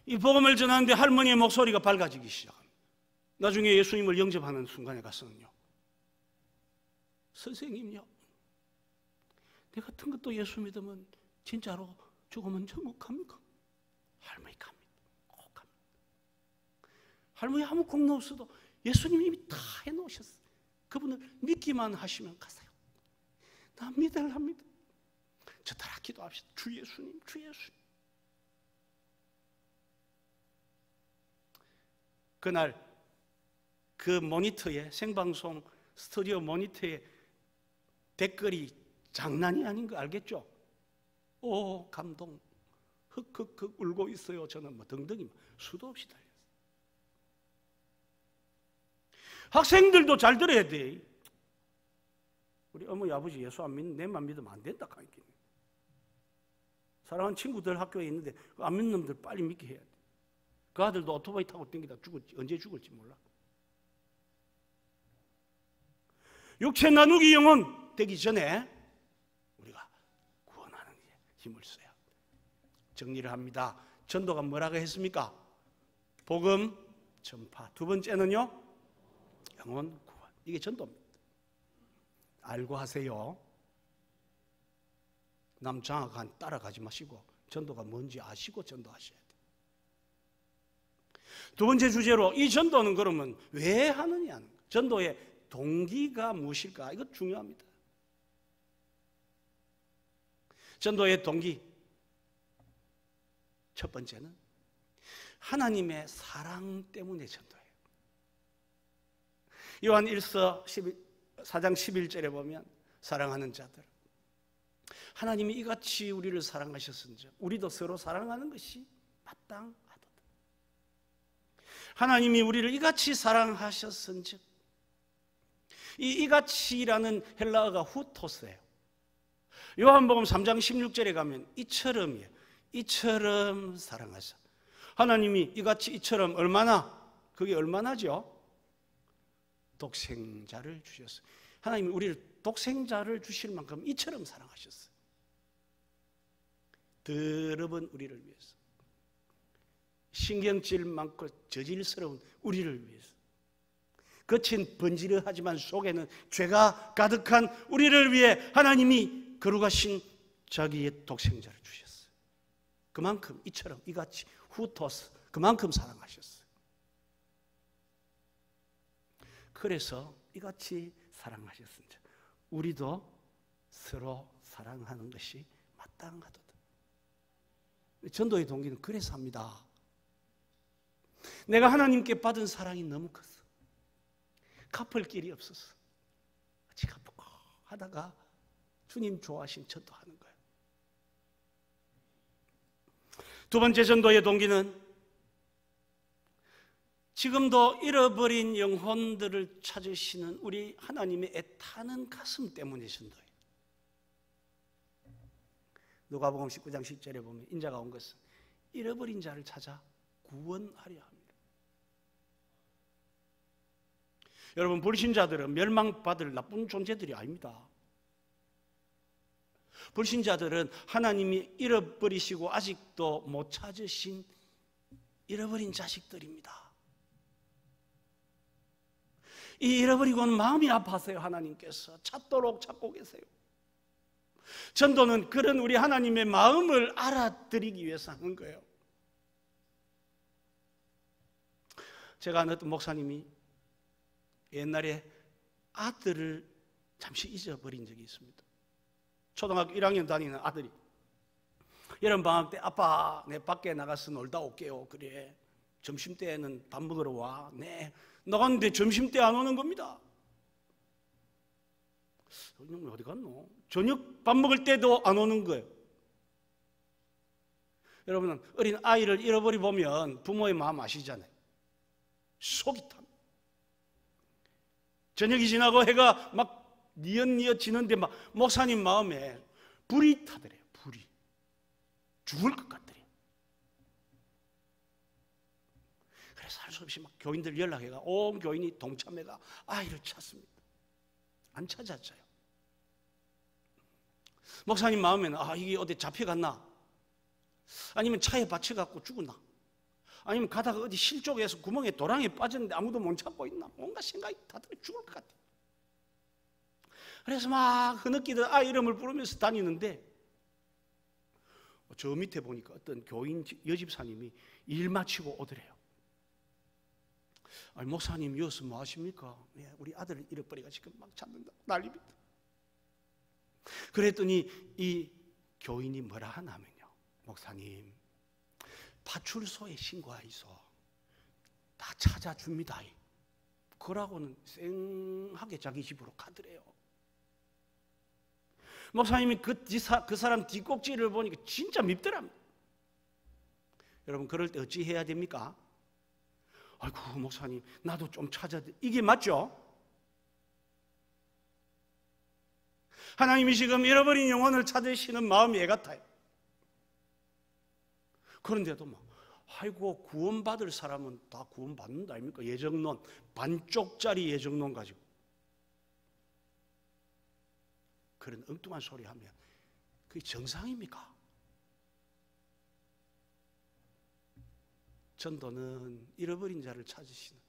이 복음을 전하는데 할머니의 목소리가 밝아지기 시작합니다. 나중에 예수님을 영접하는 순간에 가서는요, 선생님요, 내 같은 것도 예수 믿으면 진짜로 죽으면 천국 갑니까? 할머니 갑니다. 꼭 갑니다. 할머니 아무 공로 없어도 예수님이 이미 다 해놓으셨어요. 그분을 믿기만 하시면 가세요. 나 믿으랍니다. 저 따라 기도합시다. 주 예수님, 주 예수님. 그날 그 모니터에, 생방송 스튜디오 모니터에 댓글이 장난이 아닌 거 알겠죠? 오, 감동, 흑흑흑 울고 있어요. 저는 뭐 등등이 수도 없이 달렸어요. 학생들도 잘 들어야 돼. 우리 어머니 아버지 예수 안 믿는 내만 믿으면 안 된다. 사랑하는 친구들 학교에 있는데 안 믿는 놈들 빨리 믿게 해야 돼. 그 아들도 오토바이 타고 댕기다 죽을지, 언제 죽을지 몰라. 육체 나누기 영혼 되기 전에 우리가 구원하는 데 힘을 써야 합니다. 정리를 합니다. 전도가 뭐라고 했습니까? 복음 전파. 두 번째는요, 영혼 구원. 이게 전도입니다. 알고 하세요. 남 장악한 따라가지 마시고 전도가 뭔지 아시고 전도하셔야 돼요. 두 번째 주제로 이 전도는 그러면 왜 하느냐? 전도의 동기가 무엇일까? 이거 중요합니다. 전도의 동기, 첫 번째는 하나님의 사랑 때문에 전도해요. 요한 1서 4장 11절에 보면 사랑하는 자들, 하나님이 이같이 우리를 사랑하셨은즉 우리도 서로 사랑하는 것이 마땅하도다. 하나님이 우리를 이같이 사랑하셨은즉, 이같이라는 헬라어가 후토스예요. 요한복음 3장 16절에 가면 이처럼이에요. 이처럼 사랑하사. 하나님이 이같이 이처럼 얼마나, 그게 얼마나죠? 독생자를 주셨어요. 하나님이 우리를 독생자를 주실 만큼 이처럼 사랑하셨어요. 더러운 우리를 위해서, 신경질 많고 저질스러운 우리를 위해서, 겉은 번지르하지만 속에는 죄가 가득한 우리를 위해 하나님이 거룩하신 자기의 독생자를 주셨어요. 그만큼 이처럼 이같이 후토스, 그만큼 사랑하셨어요. 그래서 이같이 사랑하셨습니다. 우리도 서로 사랑하는 것이 마땅하도다. 전도의 동기는 그래서 합니다. 내가 하나님께 받은 사랑이 너무 컸어. 갚을 길이 없었어. 같이 갚고 하다가 주님 좋아하신 전도하는 거예요. 두 번째 전도의 동기는 지금도 잃어버린 영혼들을 찾으시는 우리 하나님의 애타는 가슴 때문에 전도해요. 누가복음 19장 10절에 보면 인자가 온 것은 잃어버린 자를 찾아 구원하려 합니다. 여러분, 불신자들은 멸망받을 나쁜 존재들이 아닙니다. 불신자들은 하나님이 잃어버리시고 아직도 못 찾으신 잃어버린 자식들입니다. 이 잃어버리고는 마음이 아파서요. 하나님께서 찾도록 찾고 계세요. 전도는 그런 우리 하나님의 마음을 알아들이기 위해서 하는 거예요. 제가 아는 어떤 목사님이 옛날에 아들을 잠시 잊어버린 적이 있습니다. 초등학교 1학년 다니는 아들이 여름방학 때 아빠 내 밖에 나가서 놀다 올게요. 그래, 점심때에는 밥 먹으러 와. 네, 나갔는데 점심때 안 오는 겁니다. 어디 갔노? 저녁 밥 먹을 때도 안 오는 거예요. 여러분, 어린 아이를 잃어버리 보면 부모의 마음 아시잖아요. 속이 탑니다. 저녁이 지나고 해가 막 뉘엿뉘엿 지는데 막 목사님 마음에 불이 타더래요. 불이 죽을 것 같더래요. 그래서 할 수 없이 막 교인들 연락해가 온 교인이 동참해가 아이를 찾습니다. 안 찾았어요. 목사님 마음에는 이게 어디 잡혀갔나? 아니면 차에 받쳐갖고 죽었나? 아니면 가다가 어디 실족해서 구멍에 도랑에 빠졌는데 아무도 못 찾고 있나? 뭔가 생각이 다 들어 죽을 것 같아요. 그래서 막 흐느끼듯 아이 이름을 부르면서 다니는데 저 밑에 보니까 어떤 교인 여집사님이 일 마치고 오더래요. 아니, 목사님 여기서 뭐 하십니까? 네, 우리 아들을 잃어버리가 지금 막 찾는다 난립니다. 그랬더니 이 교인이 뭐라 하냐면요, 목사님 파출소에 신고하이소. 다 찾아줍니다. 그러고는 쌩하게 자기 집으로 가더래요. 목사님이 그 사람 뒷꼭지를 보니까 진짜 밉더랍니다. 여러분, 그럴 때 어찌 해야 됩니까? 아이고 목사님 나도 좀 찾아야 돼. 이게 맞죠? 하나님이 지금 잃어버린 영혼을 찾으시는 마음이 애 같아요. 그런데도 뭐 아이고 구원받을 사람은 다 구원받는다 아닙니까? 예정론, 반쪽짜리 예정론 가지고 그런 엉뚱한 소리 하면 그게 정상입니까? 전도는 잃어버린 자를 찾으시는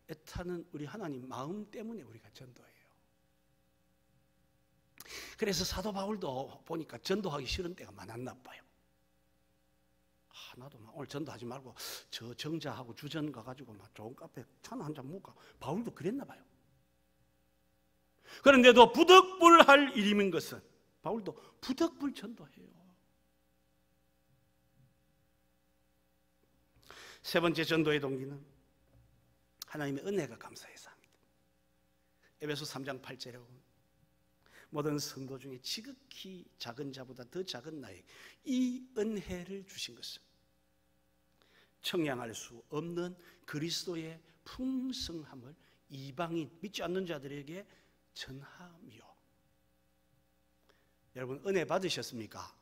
애타는 우리 하나님 마음 때문에 우리가 전도해요. 그래서 사도 바울도 보니까 전도하기 싫은 때가 많았나 봐요. 나도 막 오늘 전도하지 말고 저 정자하고 주전 가가지고 막 좋은 카페 차나 한잔 먹을까. 바울도 그랬나 봐요. 그런데도 부득불할 일임인 것은 바울도 부득불 전도해요. 세 번째 전도의 동기는 하나님의 은혜가 감사해서 합니다. 에베소 3장 8절에 보면 모든 성도 중에 지극히 작은 자보다 더 작은 나에게 이 은혜를 주신 것은 청량할 수 없는 그리스도의 풍성함을 이방인 믿지 않는 자들에게 전하며. 여러분 은혜 받으셨습니까?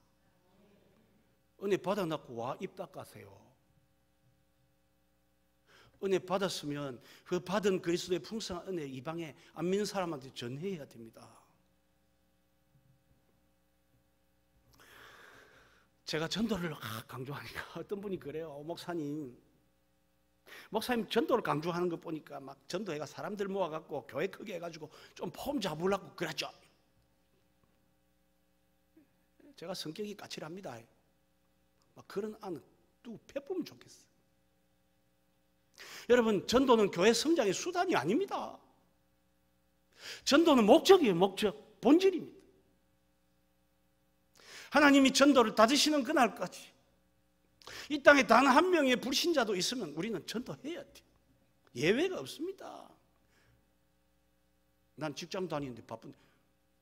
은혜 받아놓고 와 입 닦아세요. 은혜 받았으면 그 받은 그리스도의 풍성한 은혜 이방에 안 믿는 사람한테 전해야 됩니다. 제가 전도를 강조하니까 어떤 분이 그래요. 목사님 전도를 강조하는 거 보니까 막 전도회가 사람들 모아갖고 교회 크게 해가지고 좀 폼 잡으려고 그랬죠. 제가 성격이 까칠합니다. 막 그런 안은 또 베푸면 좋겠어요. 여러분 전도는 교회 성장의 수단이 아닙니다. 전도는 목적이에요. 목적, 본질입니다. 하나님이 전도를 닫으시는 그날까지 이 땅에 단 한 명의 불신자도 있으면 우리는 전도해야 돼요. 예외가 없습니다. 난 직장 다니는데 바쁜데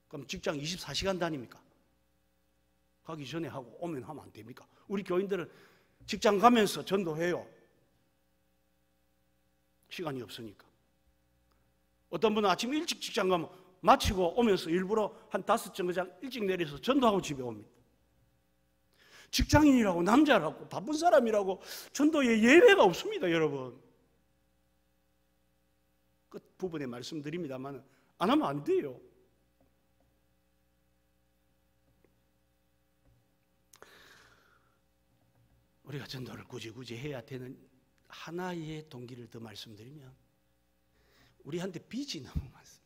그럼 직장 24시간 다닙니까? 가기 전에 하고 오면 하면 안 됩니까? 우리 교인들은 직장 가면서 전도해요. 시간이 없으니까. 어떤 분은 아침 일찍 직장 가면 마치고 오면서 일부러 한 5정거장 일찍 내려서 전도하고 집에 옵니다. 직장인이라고 남자라고 바쁜 사람이라고 전도에 예외가 없습니다. 여러분 끝 부분에 말씀드립니다만 안 하면 안 돼요. 우리가 전도를 굳이 해야 되는 하나의 동기를 더 말씀드리면 우리한테 빚이 너무 많습니다.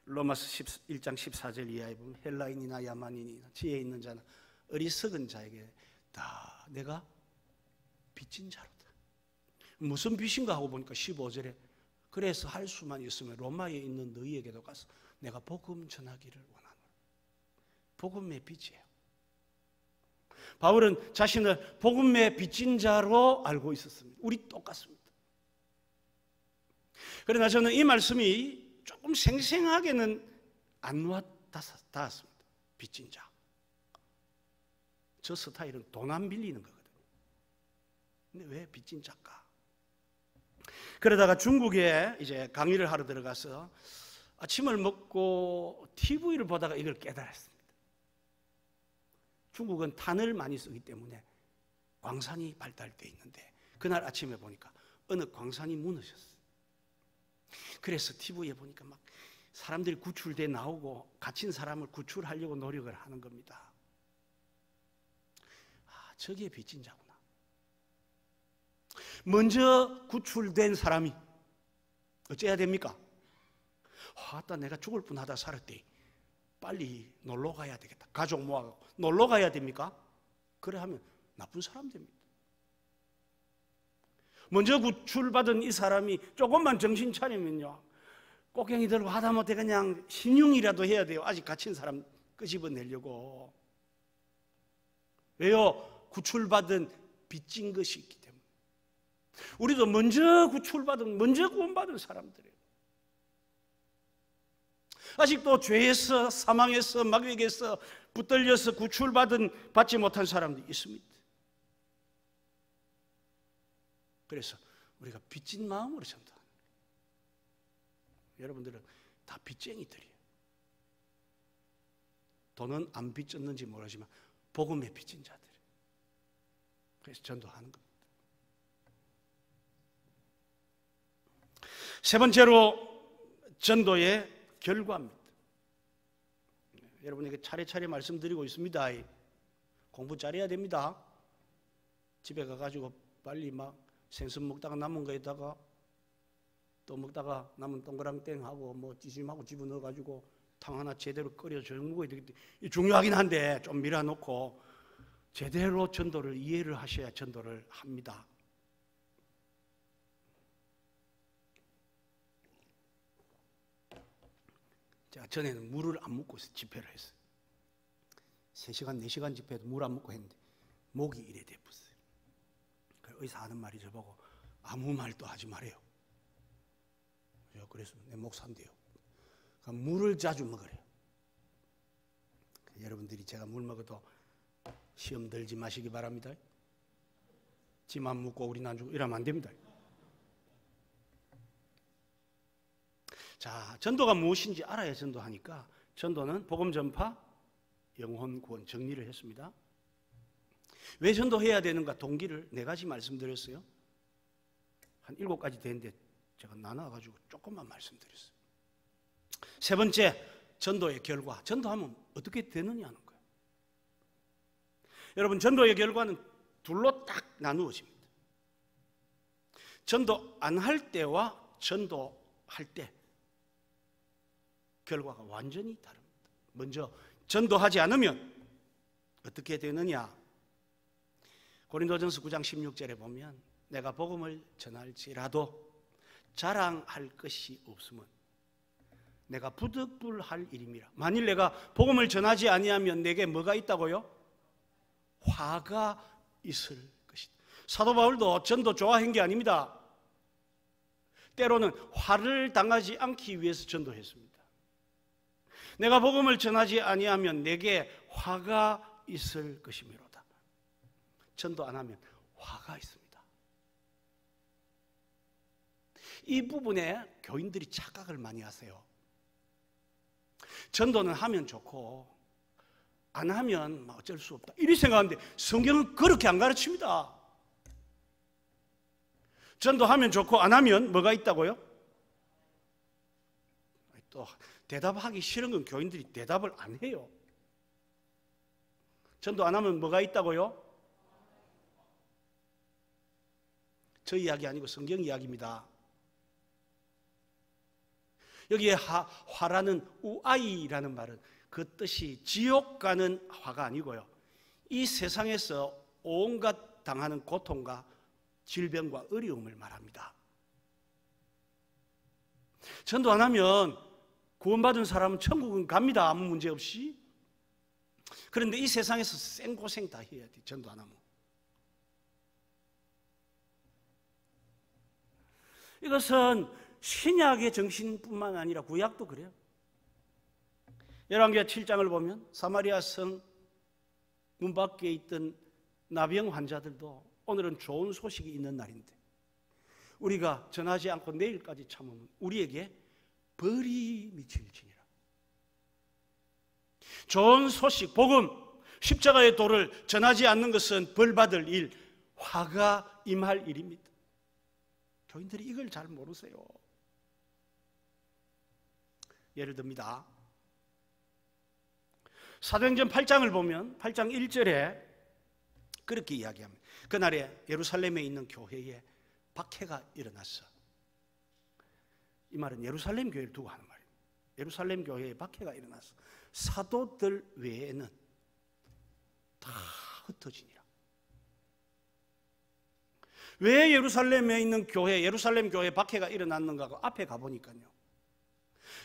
로마서 1장 14절 이하에 보면 헬라인이나 야만인이나 지혜 있는 자나 어리석은 자에게 다 내가 빚진 자로다. 무슨 빚인가 하고 보니까 15절에 그래서 할 수만 있으면 로마에 있는 너희에게도 가서 내가 복음 전하기를 원하노라. 복음의 빚이에요. 바울은 자신을 복음의 빚진 자로 알고 있었습니다. 우리 똑같습니다. 그러나 저는 이 말씀이 조금 생생하게는 안 와닿았습니다. 빚진 자. 저 스타일은 돈 안 빌리는 거거든요. 근데 왜 빚진 자일까? 그러다가 중국에 이제 강의를 하러 들어가서 아침을 먹고 TV를 보다가 이걸 깨달았습니다. 중국은 탄을 많이 쓰기 때문에 광산이 발달되어 있는데 그날 아침에 보니까 어느 광산이 무너졌어요. 그래서 TV에 보니까 막 사람들이 구출돼 나오고 갇힌 사람을 구출하려고 노력을 하는 겁니다. 아, 저게 빚진 자구나. 먼저 구출된 사람이 어째야 됩니까? 아따 내가 죽을 뻔하다 살았대. 빨리 놀러 가야 되겠다. 가족 모아가고 놀러 가야 됩니까? 그래 하면 나쁜 사람 됩니다. 먼저 구출받은 이 사람이 조금만 정신 차리면요 꽃갱이 들고 하다못해 그냥 신용이라도 해야 돼요. 아직 갇힌 사람 끄집어내려고. 왜요? 구출받은 빚진 것이 있기 때문에. 우리도 먼저 구출받은, 먼저 구원받은 사람들이에요. 아직도 죄에서, 사망에서, 마귀에게서 붙들려서 구출받은, 받지 못한 사람들이 있습니다. 그래서 우리가 빚진 마음으로 전도하는 거예요. 여러분들은 다 빚쟁이들이에요. 돈은 안 빚졌는지 모르지만 복음에 빚진 자들이에요. 그래서 전도하는 겁니다. 세 번째로 전도의 결과입니다. 여러분에게 차례차례 말씀드리고 있습니다. 공부 잘해야 됩니다. 집에 가가지고 빨리 막 생선 먹다가 남은 거에다가 또 먹다가 남은 동그랑땡하고 뭐 찌짐하고 집어넣어가지고 탕 하나 제대로 끓여서 먹어야 되겠다. 중요하긴 한데 좀 밀어놓고 제대로 전도를 이해를 하셔야 전도를 합니다. 제가 전에는 물을 안 먹고 집회를 했어요. 3시간, 4시간 집회도 물 안 먹고 했는데 목이 이래 돼버렸어요. 의사 하는 말이 저보고 아무 말도 하지 말아요. 그래서 내 목 산대요. 그러니까 물을 자주 먹으래요. 여러분들이 제가 물 먹어도 시험 들지 마시기 바랍니다. 지만 묻고 우리 안 주고 이러면 안 됩니다. 자, 전도가 무엇인지 알아야 전도하니까 전도는 복음 전파, 영혼 구원 정리를 했습니다. 왜 전도해야 되는가 동기를 4가지 말씀드렸어요. 한 7가지 되는데 제가 나눠가지고 조금만 말씀드렸어요. 3 번째, 전도의 결과. 전도하면 어떻게 되느냐 하는 거예요. 여러분, 전도의 결과는 둘로 딱 나누어집니다. 전도 안 할 때와 전도할 때 결과가 완전히 다릅니다. 먼저 전도하지 않으면 어떻게 되느냐? 고린도전서 9장 16절에 보면 내가 복음을 전할지라도 자랑할 것이 없으면 내가 부득불할 일임이라. 만일 내가 복음을 전하지 아니하면 내게 뭐가 있다고요? 화가 있을 것이다. 사도 바울도 전도 좋아한 게 아닙니다. 때로는 화를 당하지 않기 위해서 전도했습니다. 내가 복음을 전하지 아니하면 내게 화가 있을 것이미로다. 전도 안 하면 화가 있습니다. 이 부분에 교인들이 착각을 많이 하세요. 전도는 하면 좋고 안 하면 어쩔 수 없다 이렇게 생각하는데 성경은 그렇게 안 가르칩니다. 전도하면 좋고 안 하면 뭐가 있다고요? 또 대답하기 싫은 건 교인들이 대답을 안 해요. 전도 안 하면 뭐가 있다고요? 저 이야기 아니고 성경 이야기입니다. 여기에 화라는 우아이라는 말은 그 뜻이 지옥 가는 화가 아니고요, 이 세상에서 온갖 당하는 고통과 질병과 어려움을 말합니다. 전도 안 하면 구원받은 사람은 천국은 갑니다. 아무 문제 없이. 그런데 이 세상에서 생고생 다 해야 돼. 전도 안 하면. 이것은 신약의 정신뿐만 아니라 구약도 그래요. 열왕기하 7장을 보면 사마리아 성 문 밖에 있던 나병 환자들도 오늘은 좋은 소식이 있는 날인데 우리가 전하지 않고 내일까지 참으면 우리에게 벌이 미칠지니라. 좋은 소식, 복음, 십자가의 도를 전하지 않는 것은 벌받을 일, 화가 임할 일입니다. 교인들이 이걸 잘 모르세요. 예를 듭니다. 사도행전 8장을 보면 8장 1절에 그렇게 이야기합니다. 그날에 예루살렘에 있는 교회에 박해가 일어났어. 이 말은 예루살렘 교회를 두고 하는 말이에요. 예루살렘 교회에 박해가 일어났어. 사도들 외에는 다 흩어지니라. 왜 예루살렘에 있는 교회, 예루살렘 교회에 박해가 일어났는가? 앞에 가보니까요,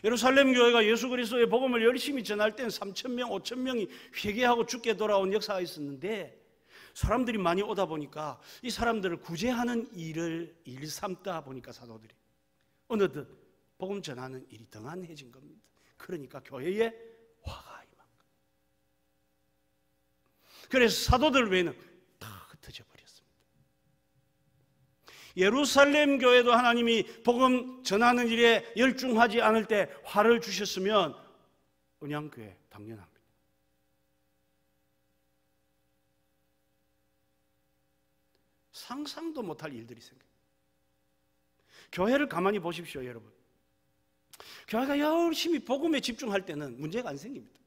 예루살렘 교회가 예수 그리스도의 복음을 열심히 전할 땐 3,000명, 5,000명이 회개하고 죽게 돌아온 역사가 있었는데 사람들이 많이 오다 보니까 이 사람들을 구제하는 일을 일삼다 보니까 사도들이 어느덧 복음 전하는 일이 등한해진 겁니다. 그러니까 교회에 화가 임한 겁니다. 그래서 사도들 외에는 다 흩어져 버렸습니다. 예루살렘 교회도 하나님이 복음 전하는 일에 열중하지 않을 때 화를 주셨으면 은양교회 당연합니다. 상상도 못할 일들이 생겨요. 교회를 가만히 보십시오, 여러분. 교회가 열심히 복음에 집중할 때는 문제가 안 생깁니다.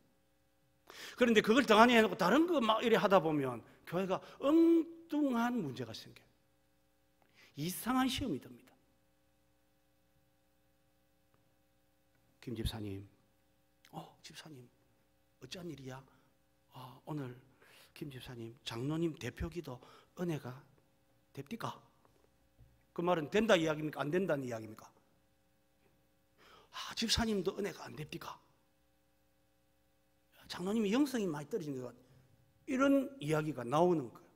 그런데 그걸 등한히 해놓고 다른 거 막 이래 하다 보면 교회가 엉뚱한 문제가 생겨요. 이상한 시험이 듭니다. 김 집사님, 집사님 어쩐 일이야? 오늘 김 집사님 장로님 대표기도 은혜가 됩니까? 그 말은 된다 이야기입니까? 안 된다는 이야기입니까? 집사님도 은혜가 안 됩니까? 장로님이 영성이 많이 떨어진 것 같아요. 이런 이야기가 나오는 거예요.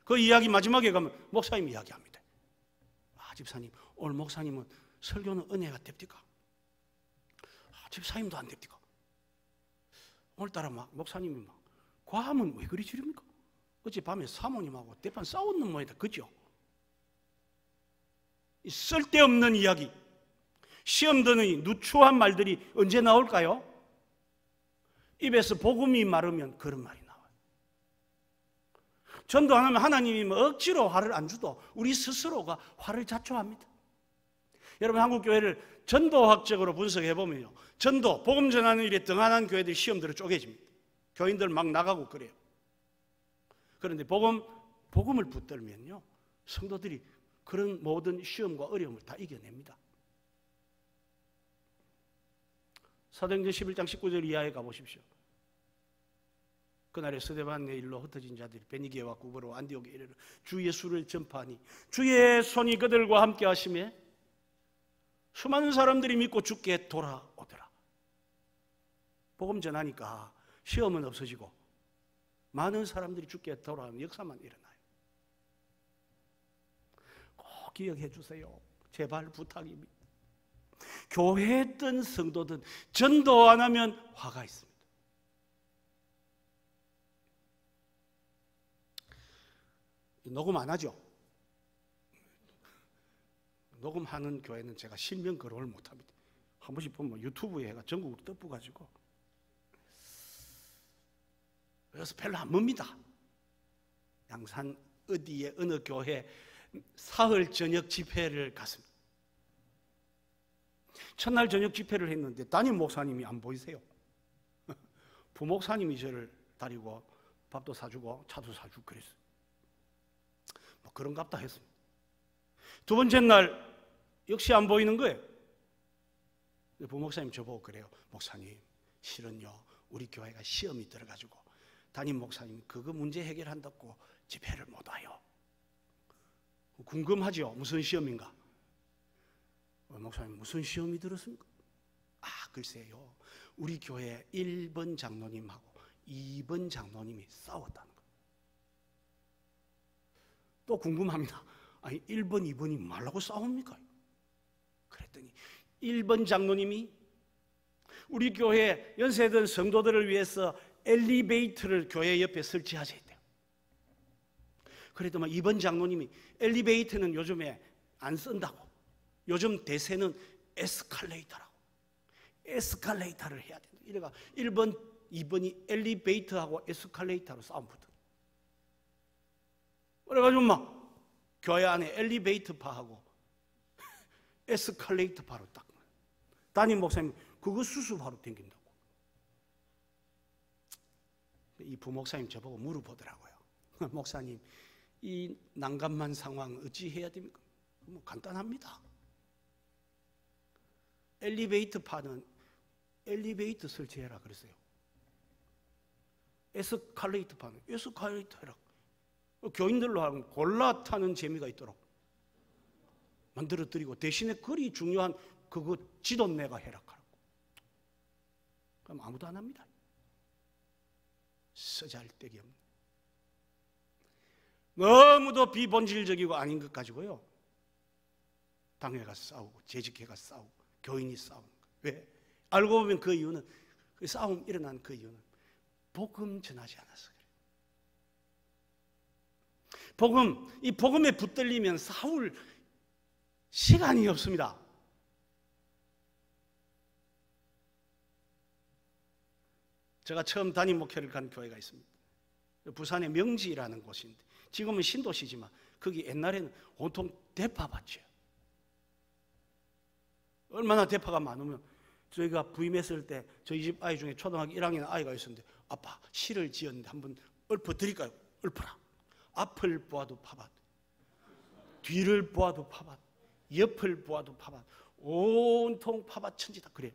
그 이야기 마지막에 가면 목사님 이야기합니다. 집사님, 오늘 목사님은 설교는 은혜가 됩니까? 집사님도 안 됩니까? 오늘따라 막 목사님이 막 과함은 왜 그리 지릅니까? 어젯밤에 사모님하고 대판 싸웠는 모양이다. 그죠? 이 쓸데없는 이야기, 시험 드는 이 누추한 말들이 언제 나올까요? 입에서 복음이 마르면 그런 말이 나와요. 전도 안 하면 하나님이 억지로 화를 안 주도 우리 스스로가 화를 자초합니다. 여러분, 한국 교회를 전도학적으로 분석해 보면요, 전도, 복음 전하는 일에 등한한 교회들이 시험대로 쪼개집니다. 교인들 막 나가고 그래요. 그런데 복음을 붙들면요, 성도들이 그런 모든 시험과 어려움을 다 이겨냅니다. 사도행전 11장 19절 이하에 가보십시오. 그날에 스데반의 일로 흩어진 자들이 베니게와 구브로 안디옥에 이르러 주 예수를 전파하니 주의 손이 그들과 함께 하심에 수많은 사람들이 믿고 주께 돌아오더라. 복음 전하니까 시험은 없어지고 많은 사람들이 주께 돌아오는 역사만 일어나요. 꼭 기억해 주세요. 제발 부탁입니다. 교회든 성도든 전도 안 하면 화가 있습니다. 녹음 안 하죠? 녹음하는 교회는 제가 실명 거론을 못합니다. 한 번씩 보면 유튜브에 해가 전국으로 떠뿌가지고, 그래서 별로 안 멉니다. 양산 어디에 어느 교회 사흘 저녁 집회를 갔습니다. 첫날 저녁 집회를 했는데 담임 목사님이 안 보이세요. 부목사님이 저를 다리고 밥도 사주고 차도 사주고 그랬어요. 뭐 그런갑다 했습니다. 두 번째 날 역시 안 보이는 거예요. 부목사님 저보고 그래요. 목사님, 실은요 우리 교회가 시험이 들어가지고 담임 목사님 그거 문제 해결한다고 집회를 못 와요. 궁금하죠? 무슨 시험인가? 목사님 무슨 시험이 들었습니까? 글쎄요, 우리 교회 1번 장로님하고 2번 장로님이 싸웠다는 거예요. 또 궁금합니다. 1번, 2번이 말라고 싸웁니까? 그랬더니 1번 장로님이 우리 교회 연세든 성도들을 위해서 엘리베이터를 교회 옆에 설치하셔야 돼요. 그래도 2번 장로님이 엘리베이터는 요즘에 안 쓴다고, 요즘 대세는 에스컬레이터라고, 에스컬레이터를 해야 된다. 이래가 1번, 2번이 엘리베이터하고 에스컬레이터로 싸움 붙어. 그래가지고 막 교회 안에 엘리베이터파하고 에스컬레이터파로 딱, 담임 목사님 그거 수수바로 댕긴다고. 이 부목사님 저보고 물어보더라고요. 목사님, 이 난감한 상황 어찌 해야 됩니까? 뭐 간단합니다. 엘리베이터파는 엘리베이터 설치해라 그랬어요. 에스컬레이터파는 에스컬레이터 해라. 교인들로 하면 골라 타는 재미가 있도록 만들어드리고, 대신에 그리 중요한 그거 지도 내가 해라 하라고. 그럼 아무도 안 합니다. 쓰잘데기 없는, 너무도 비본질적이고 아닌 것 가지고요, 당회가 싸우고 재직회가 싸우고 교인이 싸우는 거예요. 왜? 알고 보면 그 이유는, 그 싸움 일어난 그 이유는 복음 전하지 않아서 그래요. 이 복음에 붙들리면 싸울 시간이 없습니다. 제가 처음 담임 목회를 간 교회가 있습니다. 부산의 명지라는 곳인데, 지금은 신도시지만 거기 옛날에는 온통 대파밭이에요. 얼마나 대파가 많으면, 저희가 부임했을 때 저희 집 아이 중에 초등학교 1학년 아이가 있었는데, 아빠 시를 지었는데 한번 읊어 드릴까요? 읊어라. 앞을 보아도 파밭, 뒤를 보아도 파밭, 옆을 보아도 파밭, 온통 파밭 천지다 그래요.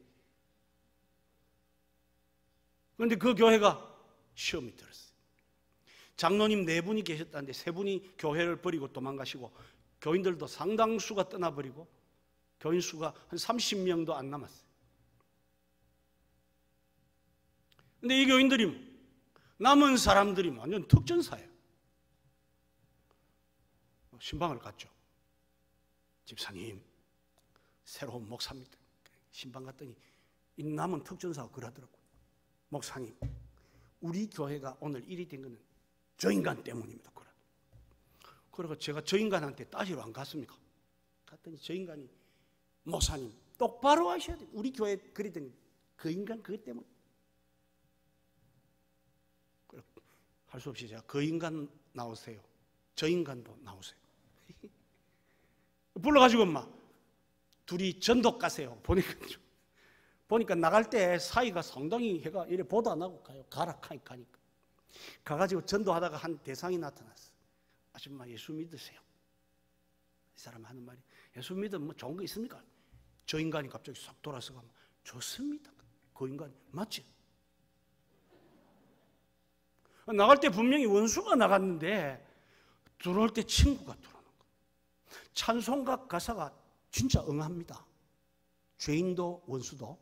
그런데 그 교회가 시험이 들었어요. 장로님 4분이 계셨다는데 3분이 교회를 버리고 도망가시고, 교인들도 상당수가 떠나버리고 교인 수가 한 30명도 안 남았어요. 근데 이 교인들이 남은 사람들이 완전 특전사예요. 신방을 갔죠. 집사님, 새로운 목사입니다. 신방 갔더니 이 남은 특전사가 그러더라고요. 목사님, 우리 교회가 오늘 일이 된 것은 저 인간 때문입니다. 그러고 제가 저 인간한테 따지러 안 갔습니까? 갔더니 저 인간이 목사님 똑바로 하셔야 돼요. 우리 교회 그리 된 그 인간 그것 때문에. 할 수 없이 제가 그 인간 나오세요. 저 인간도 나오세요. 불러가지고 막 둘이 전도 가세요. 보니까 나갈 때 사이가 상당히 해가 이래 보도 안 하고 가요. 가라 가니까. 가가지고 전도하다가 한 대상이 나타났어. 아줌마 예수 믿으세요. 이 사람 하는 말이 예수 믿으면 뭐 좋은 거 있습니까? 저 인간이 갑자기 싹 돌아서 가면 좋습니다. 그 인간 맞지? 나갈 때 분명히 원수가 나갔는데 들어올 때 친구가 들어오는 거예요. 찬송가 가사가 진짜 응합니다. 죄인도 원수도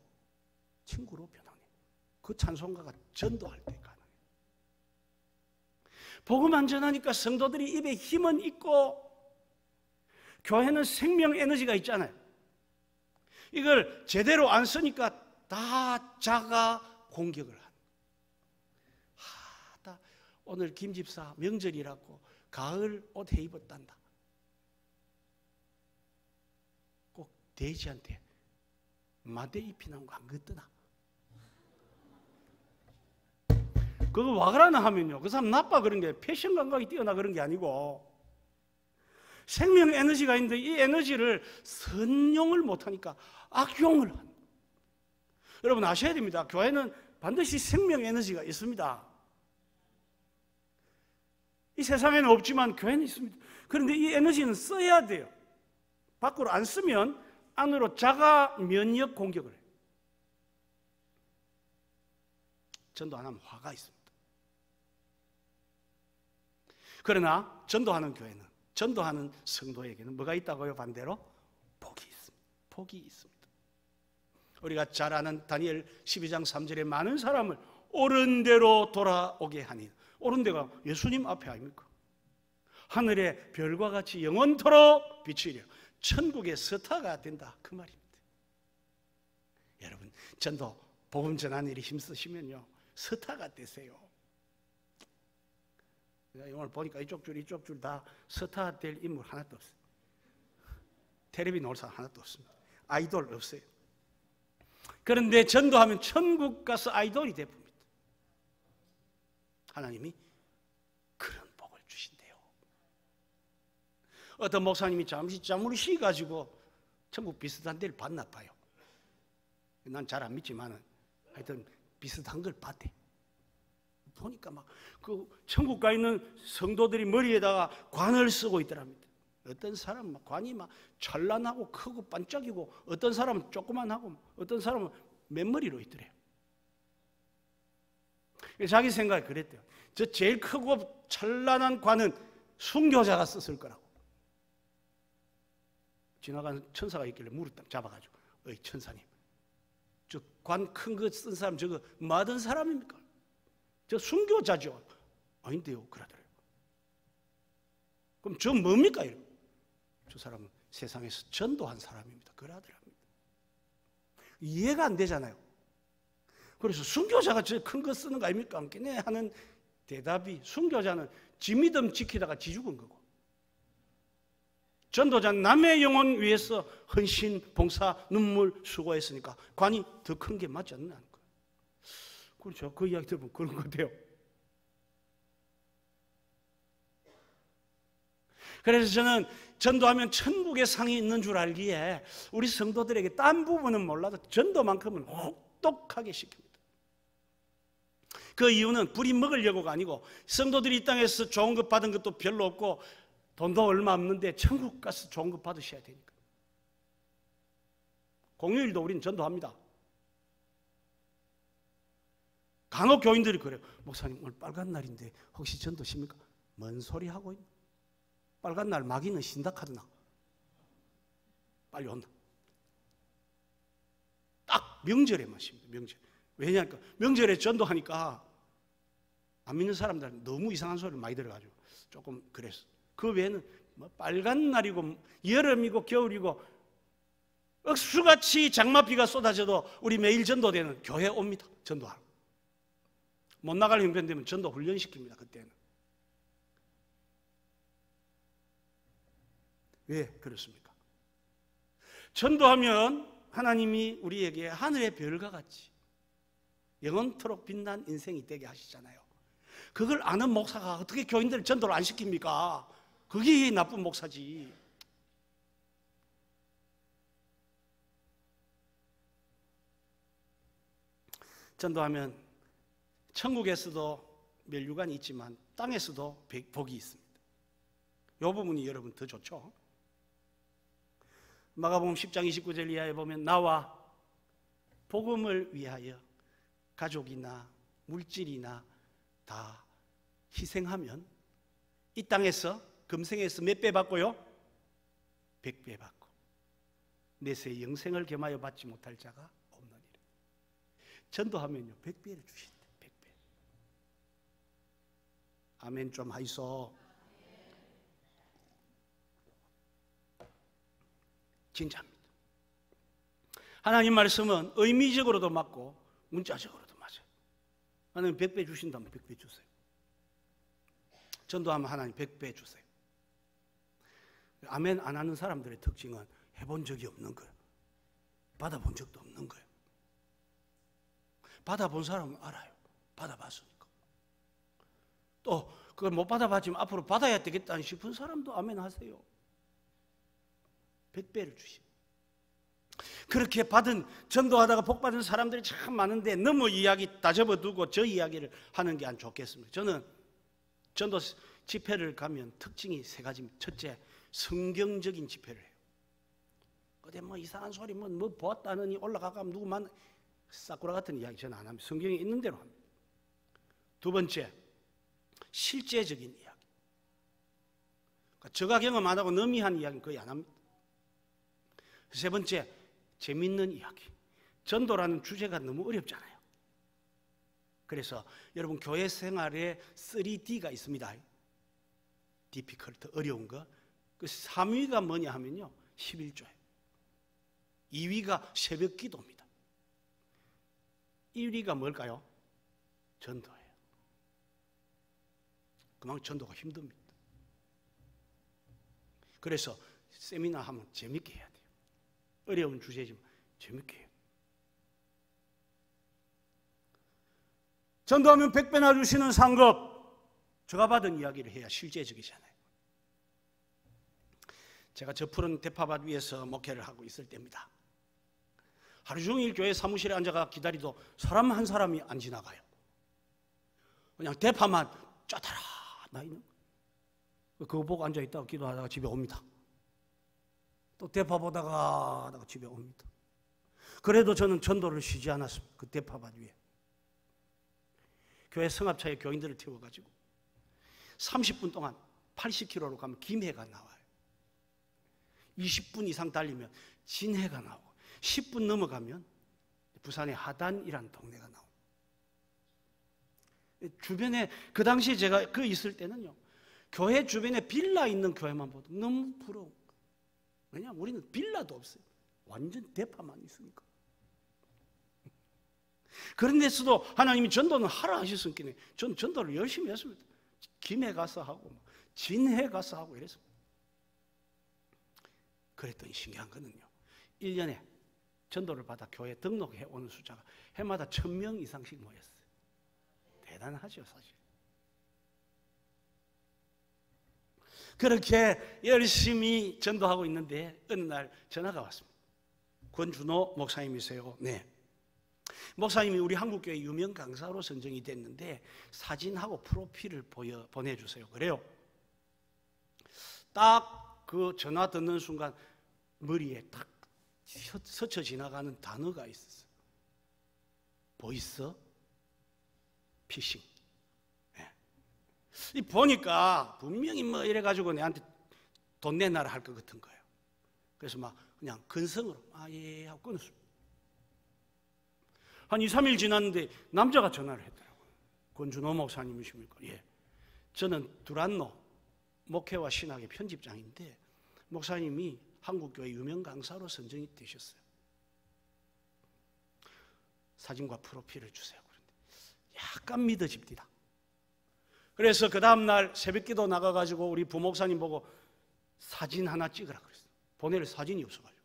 친구로 변하네. 그 찬송가가 전도할 때 가능해요. 복음 전하니까 성도들이 입에 힘은 있고 교회는 생명 에너지가 있잖아요. 이걸 제대로 안 쓰니까 다 자가 공격을 하는 거예요. 오늘 김 집사 명절이라고 가을 옷 해 입었단다. 꼭 돼지한테 마대 입히는 거 안 걷더나. 그거 와그라나 하면요, 그 사람 나빠 그런 게 패션 감각이 뛰어나 그런 게 아니고 생명 에너지가 있는데 이 에너지를 선용을 못하니까 악용을 하는 거예요. 여러분 아셔야 됩니다. 교회는 반드시 생명 에너지가 있습니다. 이 세상에는 없지만 교회는 있습니다. 그런데 이 에너지는 써야 돼요. 밖으로 안 쓰면 안으로 자가 면역 공격을 해요. 전도 안 하면 화가 있습니다. 그러나 전도하는 교회는, 전도하는 성도에게는 뭐가 있다고요? 반대로 복이 있습니다. 복이 있습니다. 우리가 잘 아는 다니엘 12장 3절에 많은 사람을 옳은 대로 돌아오게 하니, 옳은 데가 예수님 앞에 아닙니까? 하늘의 별과 같이 영원토록 비추려 천국의 스타가 된다, 그 말입니다. 여러분 전도 복음 전하는 일에 힘쓰시면요 스타가 되세요. 오늘 보니까 이쪽 줄 다 스타 될 인물 하나도 없어요. 텔레비 나올 사람 하나도 없습니다. 아이돌 없어요. 그런데 전도하면 천국 가서 아이돌이 됩니다. 하나님이 그런 복을 주신대요. 어떤 목사님이 잠시 잠을 쉬가지고 천국 비슷한 데를 봤나 봐요. 난 잘 안 믿지만은 하여튼 비슷한 걸 봤대. 보니까 막 그 천국 가 있는 성도들이 머리에다가 관을 쓰고 있더랍니다. 어떤 사람은 막 관이 막 찬란하고 크고 반짝이고, 어떤 사람은 조그만하고, 어떤 사람은 맨머리로 있더래요. 자기 생각이 그랬대요. 저 제일 크고 찬란한 관은 순교자가 썼을 거라고. 지나가는 천사가 있길래 무릎 딱 잡아가지고, 어이 천사님, 저 관 큰 거 쓴 사람 저거 뭐 하던 사람입니까? 저 순교자죠. 아닌데요, 그러더래요. 그럼 저 뭡니까? 이러고. 저 사람은 세상에서 전도한 사람입니다. 그러더랍니다. 이해가 안 되잖아요. 그래서 순교자가 저 큰 거 쓰는 거 아닙니까? 네 하는 대답이, 순교자는 지 믿음 지키다가 지 죽은 거고, 전도자는 남의 영혼 위해서 헌신, 봉사, 눈물 수고했으니까 관이 더 큰 게 맞지 않나 하는 거예요. 그렇죠. 그 이야기 들으면 그런 것 같아요. 그래서 저는 전도하면 천국의 상이 있는 줄 알기에 우리 성도들에게 딴 부분은 몰라도 전도만큼은 혹독하게 시킵니다. 그 이유는 부리 먹으려고가 아니고, 성도들이 이 땅에서 좋은 것 받은 것도 별로 없고 돈도 얼마 없는데 천국 가서 좋은 것 받으셔야 되니까. 공휴일도 우리는 전도합니다. 간혹 교인들이 그래요. 목사님 오늘 빨간 날인데 혹시 전도십니까? 뭔 소리 하고 있나? 빨간 날 마귀는 신다 카드나. 빨리 온다. 딱 명절에만 쉽니다. 명절. 왜냐니까 명절에 전도하니까 안 믿는 사람들은 너무 이상한 소리를 많이 들어가지고 조금 그랬어. 그 외에는 뭐 빨간 날이고 여름이고 겨울이고 억수같이 장맛비가 쏟아져도 우리 매일 전도대는 교회 옵니다. 전도하러. 못 나갈 형편되면 전도 훈련시킵니다. 그때는. 왜 그렇습니까? 전도하면 하나님이 우리에게 하늘의 별과 같이 영원토록 빛난 인생이 되게 하시잖아요. 그걸 아는 목사가 어떻게 교인들을 전도를 안 시킵니까? 그게 나쁜 목사지. 전도하면 천국에서도 멸류관이 있지만 땅에서도 복이 있습니다. 이 부분이 여러분 더 좋죠? 마가복음 10장 29절 이하에 보면 나와 복음을 위하여 가족이나 물질이나 다 희생하면 이 땅에서 금생에서 몇 배 받고요? 100배 받고 내세 영생을 겸하여 받지 못할 자가 없느니라. 전도하면요 100배를 주신대. 100배. 아멘 좀 하이소. 진짜입니다. 하나님 말씀은 의미적으로도 맞고 문자적으로도 맞아요. 하나님 100배 주신다면 100배 주세요. 전도하면 하나님 100배 주세요. 아멘 안 하는 사람들의 특징은 해본 적이 없는 거예요. 받아본 적도 없는 거예요. 받아본 사람은 알아요. 받아봤으니까. 또 그걸 못 받아봤지만 앞으로 받아야 되겠다 싶은 사람도 아멘 하세요. 100배를 주시. 그렇게 받은 전도하다가 복 받은 사람들이 참 많은데 너무 이야기 다 접어두고 저 이야기를 하는 게 안 좋겠습니다. 저는 전도 집회를 가면 특징이 세 가지입니다. 첫째, 성경적인 집회를 해요. 그때 뭐 이상한 소리 뭐 보았다느니 올라가면 누구 만 싸구라 같은 이야기 저는 안 합니다. 성경에 있는 대로 합니다. 두 번째, 실제적인 이야기. 그러니까 저가 경험 안 하고 너미한 이야기는 거의 안 합니다. 세 번째, 재밌는 이야기. 전도라는 주제가 너무 어렵잖아요. 그래서 여러분 교회 생활에 3D가 있습니다. 디피컬트, 어려운 거. 그 3위가 뭐냐 하면요 11조예요. 2위가 새벽 기도입니다. 1위가 뭘까요? 전도예요. 그만큼 전도가 힘듭니다. 그래서 세미나 하면 재밌게 해야 돼요. 어려운 주제지만 재밌게 해요. 전도하면 100배나 주시는 상급. 제가 받은 이야기를 해야 실제적이잖아요. 제가 저 푸른 대파밭 위에서 목회를 하고 있을 때입니다. 하루 종일 교회 사무실에 앉아가 기다리도 사람 한 사람이 안 지나가요. 그냥 대파만 짜다라 나 있는 거예요. 그거 보고 앉아있다가 기도하다가 집에 옵니다. 또 대파 보다가 하다가 집에 옵니다. 그래도 저는 전도를 쉬지 않았습니다. 그 대파밭 위에. 교회 성합차에 교인들을 태워가지고 30분 동안 80km로 가면 김해가 나와요. 20분 이상 달리면 진해가 나오고 10분 넘어가면 부산의 하단이라는 동네가 나옵니다. 주변에 그 당시에 제가 그 있을 때는요 교회 주변에 빌라 있는 교회만 봐도 너무 부러워. 왜냐하면 우리는 빌라도 없어요. 완전 대파만 있으니까. 그런 데서도 하나님이 전도는 하라 하셨으니까 전 전도를 열심히 했습니다. 김해 가서 하고 진해 가서 하고 이랬습니다. 그랬더니 신기한 거는요 1년에 전도를 받아 교회에 등록해 오는 숫자가 해마다 1000명 이상씩 모였어요. 대단하죠 사실. 그렇게 열심히 전도하고 있는데 어느 날 전화가 왔습니다. 권준호 목사님이세요? 네. 목사님이 우리 한국교회 유명 강사로 선정이 됐는데 사진하고 프로필을 보내주세요. 그래요. 딱 그 전화 듣는 순간 머리에 딱 스쳐 지나가는 단어가 있었어요. 보이스 피싱. 네. 이 보니까 분명히 뭐 이래가지고 내한테 돈 내놔라 할 것 같은 거예요. 그래서 막 그냥 근성으로 예 하고 끊었습니다. 한 2, 3일 지났는데 남자가 전화를 했더라고요. 권준호 목사님이십니까? 예. 저는 두란노 목회와 신학의 편집장인데 목사님이 한국교회 유명 강사로 선정이 되셨어요. 사진과 프로필을 주세요. 그런데 약간 믿어집니다. 그래서 그 다음날 새벽기도 나가가지고 우리 부목사님 보고 사진 하나 찍으라 그랬어요. 보낼 사진이 없어가지고.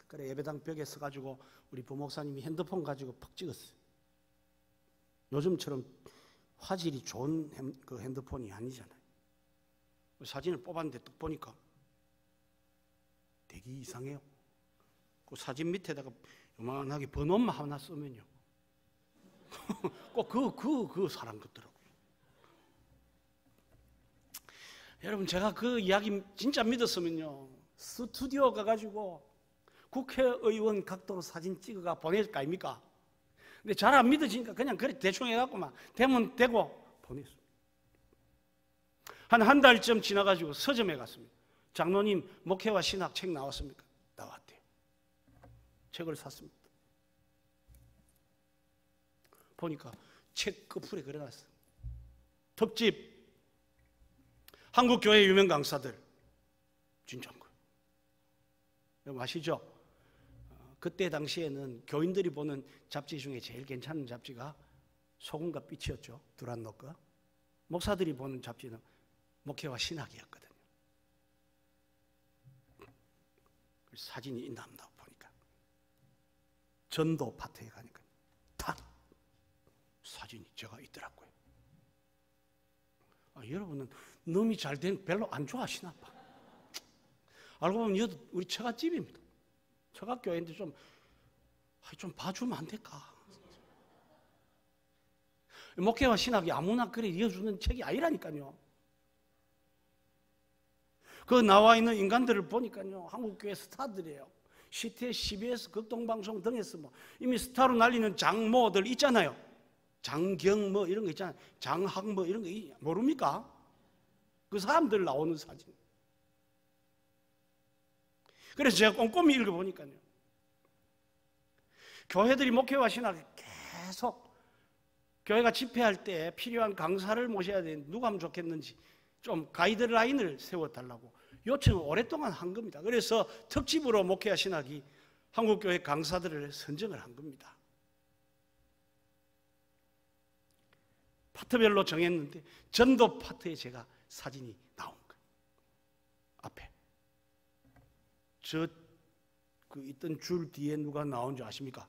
그래 예배당 벽에 서가지고 우리 부목사님이 핸드폰 가지고 팍 찍었어요. 요즘처럼 화질이 좋은 그 핸드폰이 아니잖아요. 사진을 뽑았는데 딱 보니까 되게 이상해요. 그 사진 밑에다가 요만하게 번호만 하나 쓰면요. 꼭 그 사람 같더라고요. 여러분 제가 그 이야기 진짜 믿었으면요. 스튜디오 가가지고 국회의원 각도로 사진 찍어가 보낼 거 아닙니까? 근데 잘 안 믿어지니까 그냥 그래 대충 해갖고만 되면 되고 보냈습니다. 한 달쯤 지나가지고 서점에 갔습니다. 장로님 목회와 신학 책 나왔습니까? 나왔대요. 책을 샀습니다. 보니까 책 끝풀에 그려놨어요. 특집 한국교회 유명 강사들. 진짜인 거예요. 여러분 아시죠? 그때 당시에는 교인들이 보는 잡지 중에 제일 괜찮은 잡지가 소금과 빛이었죠. 두란노 거. 목사들이 보는 잡지는 목회와 신학이었거든요. 사진이 있나 없나 보니까 전도 파트에 가니까 탁 사진이 제가 있더라고요. 여러분은 놈이 잘된 별로 안 좋아하시나 봐. 알고 보면 이것도 우리 처갓집입니다. 처갓교회인데 좀 봐주면 안 될까? 목회와 신학이 아무나 그래 이어주는 책이 아니라니까요. 그 나와 있는 인간들을 보니까요, 한국교회 스타들이에요. CTS, CBS, 극동방송 등에서 뭐 이미 스타로 날리는 장모들 있잖아요. 장경 뭐 이런 거 있잖아요. 장학 뭐 이런 거 모릅니까? 그 사람들 나오는 사진. 그래서 제가 꼼꼼히 읽어보니까요, 교회들이 목회와 신학을 계속 교회가 집회할 때 필요한 강사를 모셔야 되는데 누가 하면 좋겠는지 좀 가이드라인을 세워달라고 요청을 오랫동안 한 겁니다. 그래서 특집으로 목회와 신학이 한국교회 강사들을 선정을 한 겁니다. 파트별로 정했는데 전도 파트에 제가 사진이 나온 거예요. 앞에. 그 있던 줄 뒤에 누가 나온 줄 아십니까?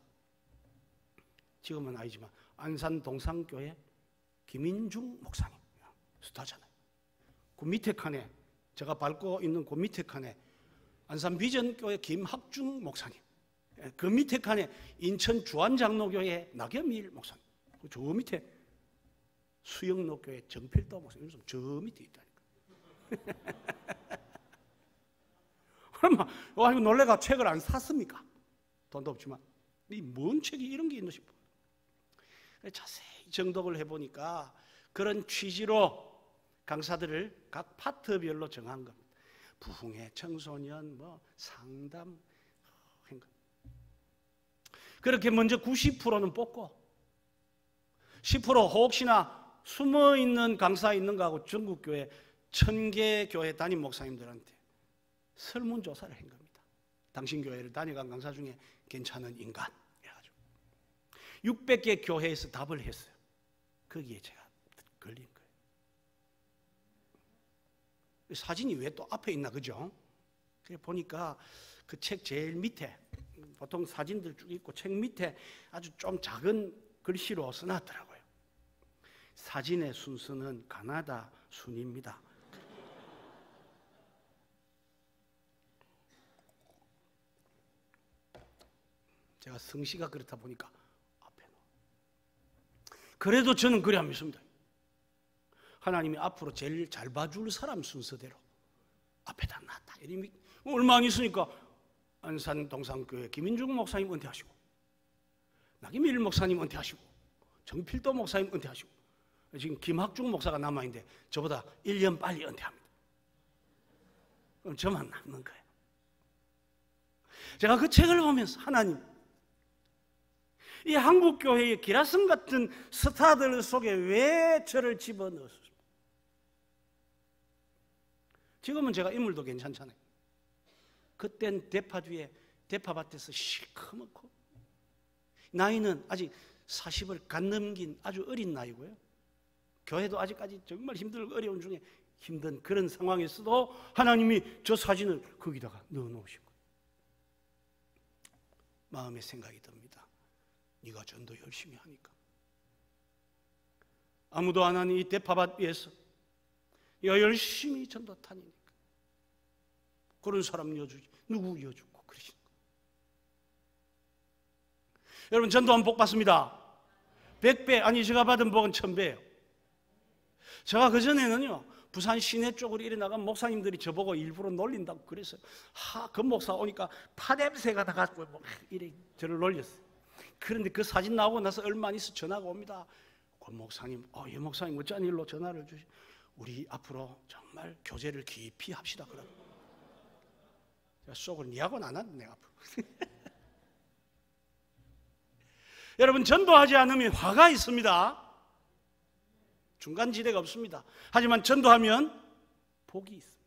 지금은 아니지만 안산 동산교회 김인중 목사님. 스타잖아요. 그 밑에 칸에 제가 밟고 있는 그 밑에 칸에 안산 비전교회 김학중 목사님. 그 밑에 칸에 인천 주안장로교회 낙엽일 목사님. 저 밑에 수영로교회 정필도 목사님. 저 밑에 있다니까. 그러면 와 이거 놀래가 책을 안 샀습니까? 돈도 없지만 이 뭔 책이 이런 게 있나 싶어. 자세히 정독을 해보니까 그런 취지로 강사들을 각 파트별로 정한 겁니다. 부흥회, 청소년, 뭐 상담, 그렇게 먼저 90%는 뽑고 10% 혹시나 숨어있는 강사 있는 거하고 전국교회 1000개 교회 담임 목사님들한테 설문조사를 한 겁니다. 당신 교회를 다녀간 강사 중에 괜찮은 인간 해가지고 600개 교회에서 답을 했어요. 거기에 제가 걸린 거예요. 사진이 왜 또 앞에 있나 그죠? 그래 보니까 그 책 제일 밑에 보통 사진들 쭉 있고 책 밑에 아주 좀 작은 글씨로 써놨더라고요. 사진의 순서는 가나다 순입니다. 제가 성씨가 그렇다 보니까 앞에 놓아. 그래도 저는 그래 안 믿습니다. 하나님이 앞으로 제일 잘 봐줄 사람 순서대로 앞에다 놨다. 얼마 안 있으니까 안산 동산교회 김인중 목사님 은퇴하시고 낙임일 목사님 은퇴하시고 정필도 목사님 은퇴하시고 지금 김학중 목사가 남아있는데 저보다 1년 빨리 은퇴합니다. 그럼 저만 남는 거예요. 제가 그 책을 보면서 하나님 이 한국 교회의 기라성 같은 스타들 속에 왜 저를 집어넣었습니까? 지금은 제가 인물도 괜찮잖아요. 그땐 대파 뒤에 대파밭에서 시커멓고 나이는 아직 40을 갓 넘긴 아주 어린 나이고요. 교회도 아직까지 정말 힘들고 어려운 중에 힘든 그런 상황에서도 하나님이 저 사진을 거기다가 넣어놓으신 거예요. 마음의 생각이 듭니다. 네가 전도 열심히 하니까 아무도 안 하는 이 대파밭 위에서 네가 열심히 전도 다니니까 그런 사람 여주지 누구 여주고 그러시는 거예요. 여러분 전도하면 복 받습니다. 100배 아니 제가 받은 복은 1000배예요. 제가 그전에는요 부산 시내 쪽으로 이래 나가면 목사님들이 저보고 일부러 놀린다고 그랬어요. 그 목사 오니까 파냄새가 나가지고 뭐 이래 저를 놀렸어요. 그런데 그 사진 나오고 나서 얼마 안 있어 전화가 옵니다. 권 목사님, 이 목사님 어쩐 일로 전화를 주시? 우리 앞으로 정말 교제를 깊이 합시다. 그러고 제가 속을 니하고는 안 하는데 내가 앞으로. 여러분 전도하지 않으면 화가 있습니다. 중간지대가 없습니다. 하지만 전도하면 복이 있습니다.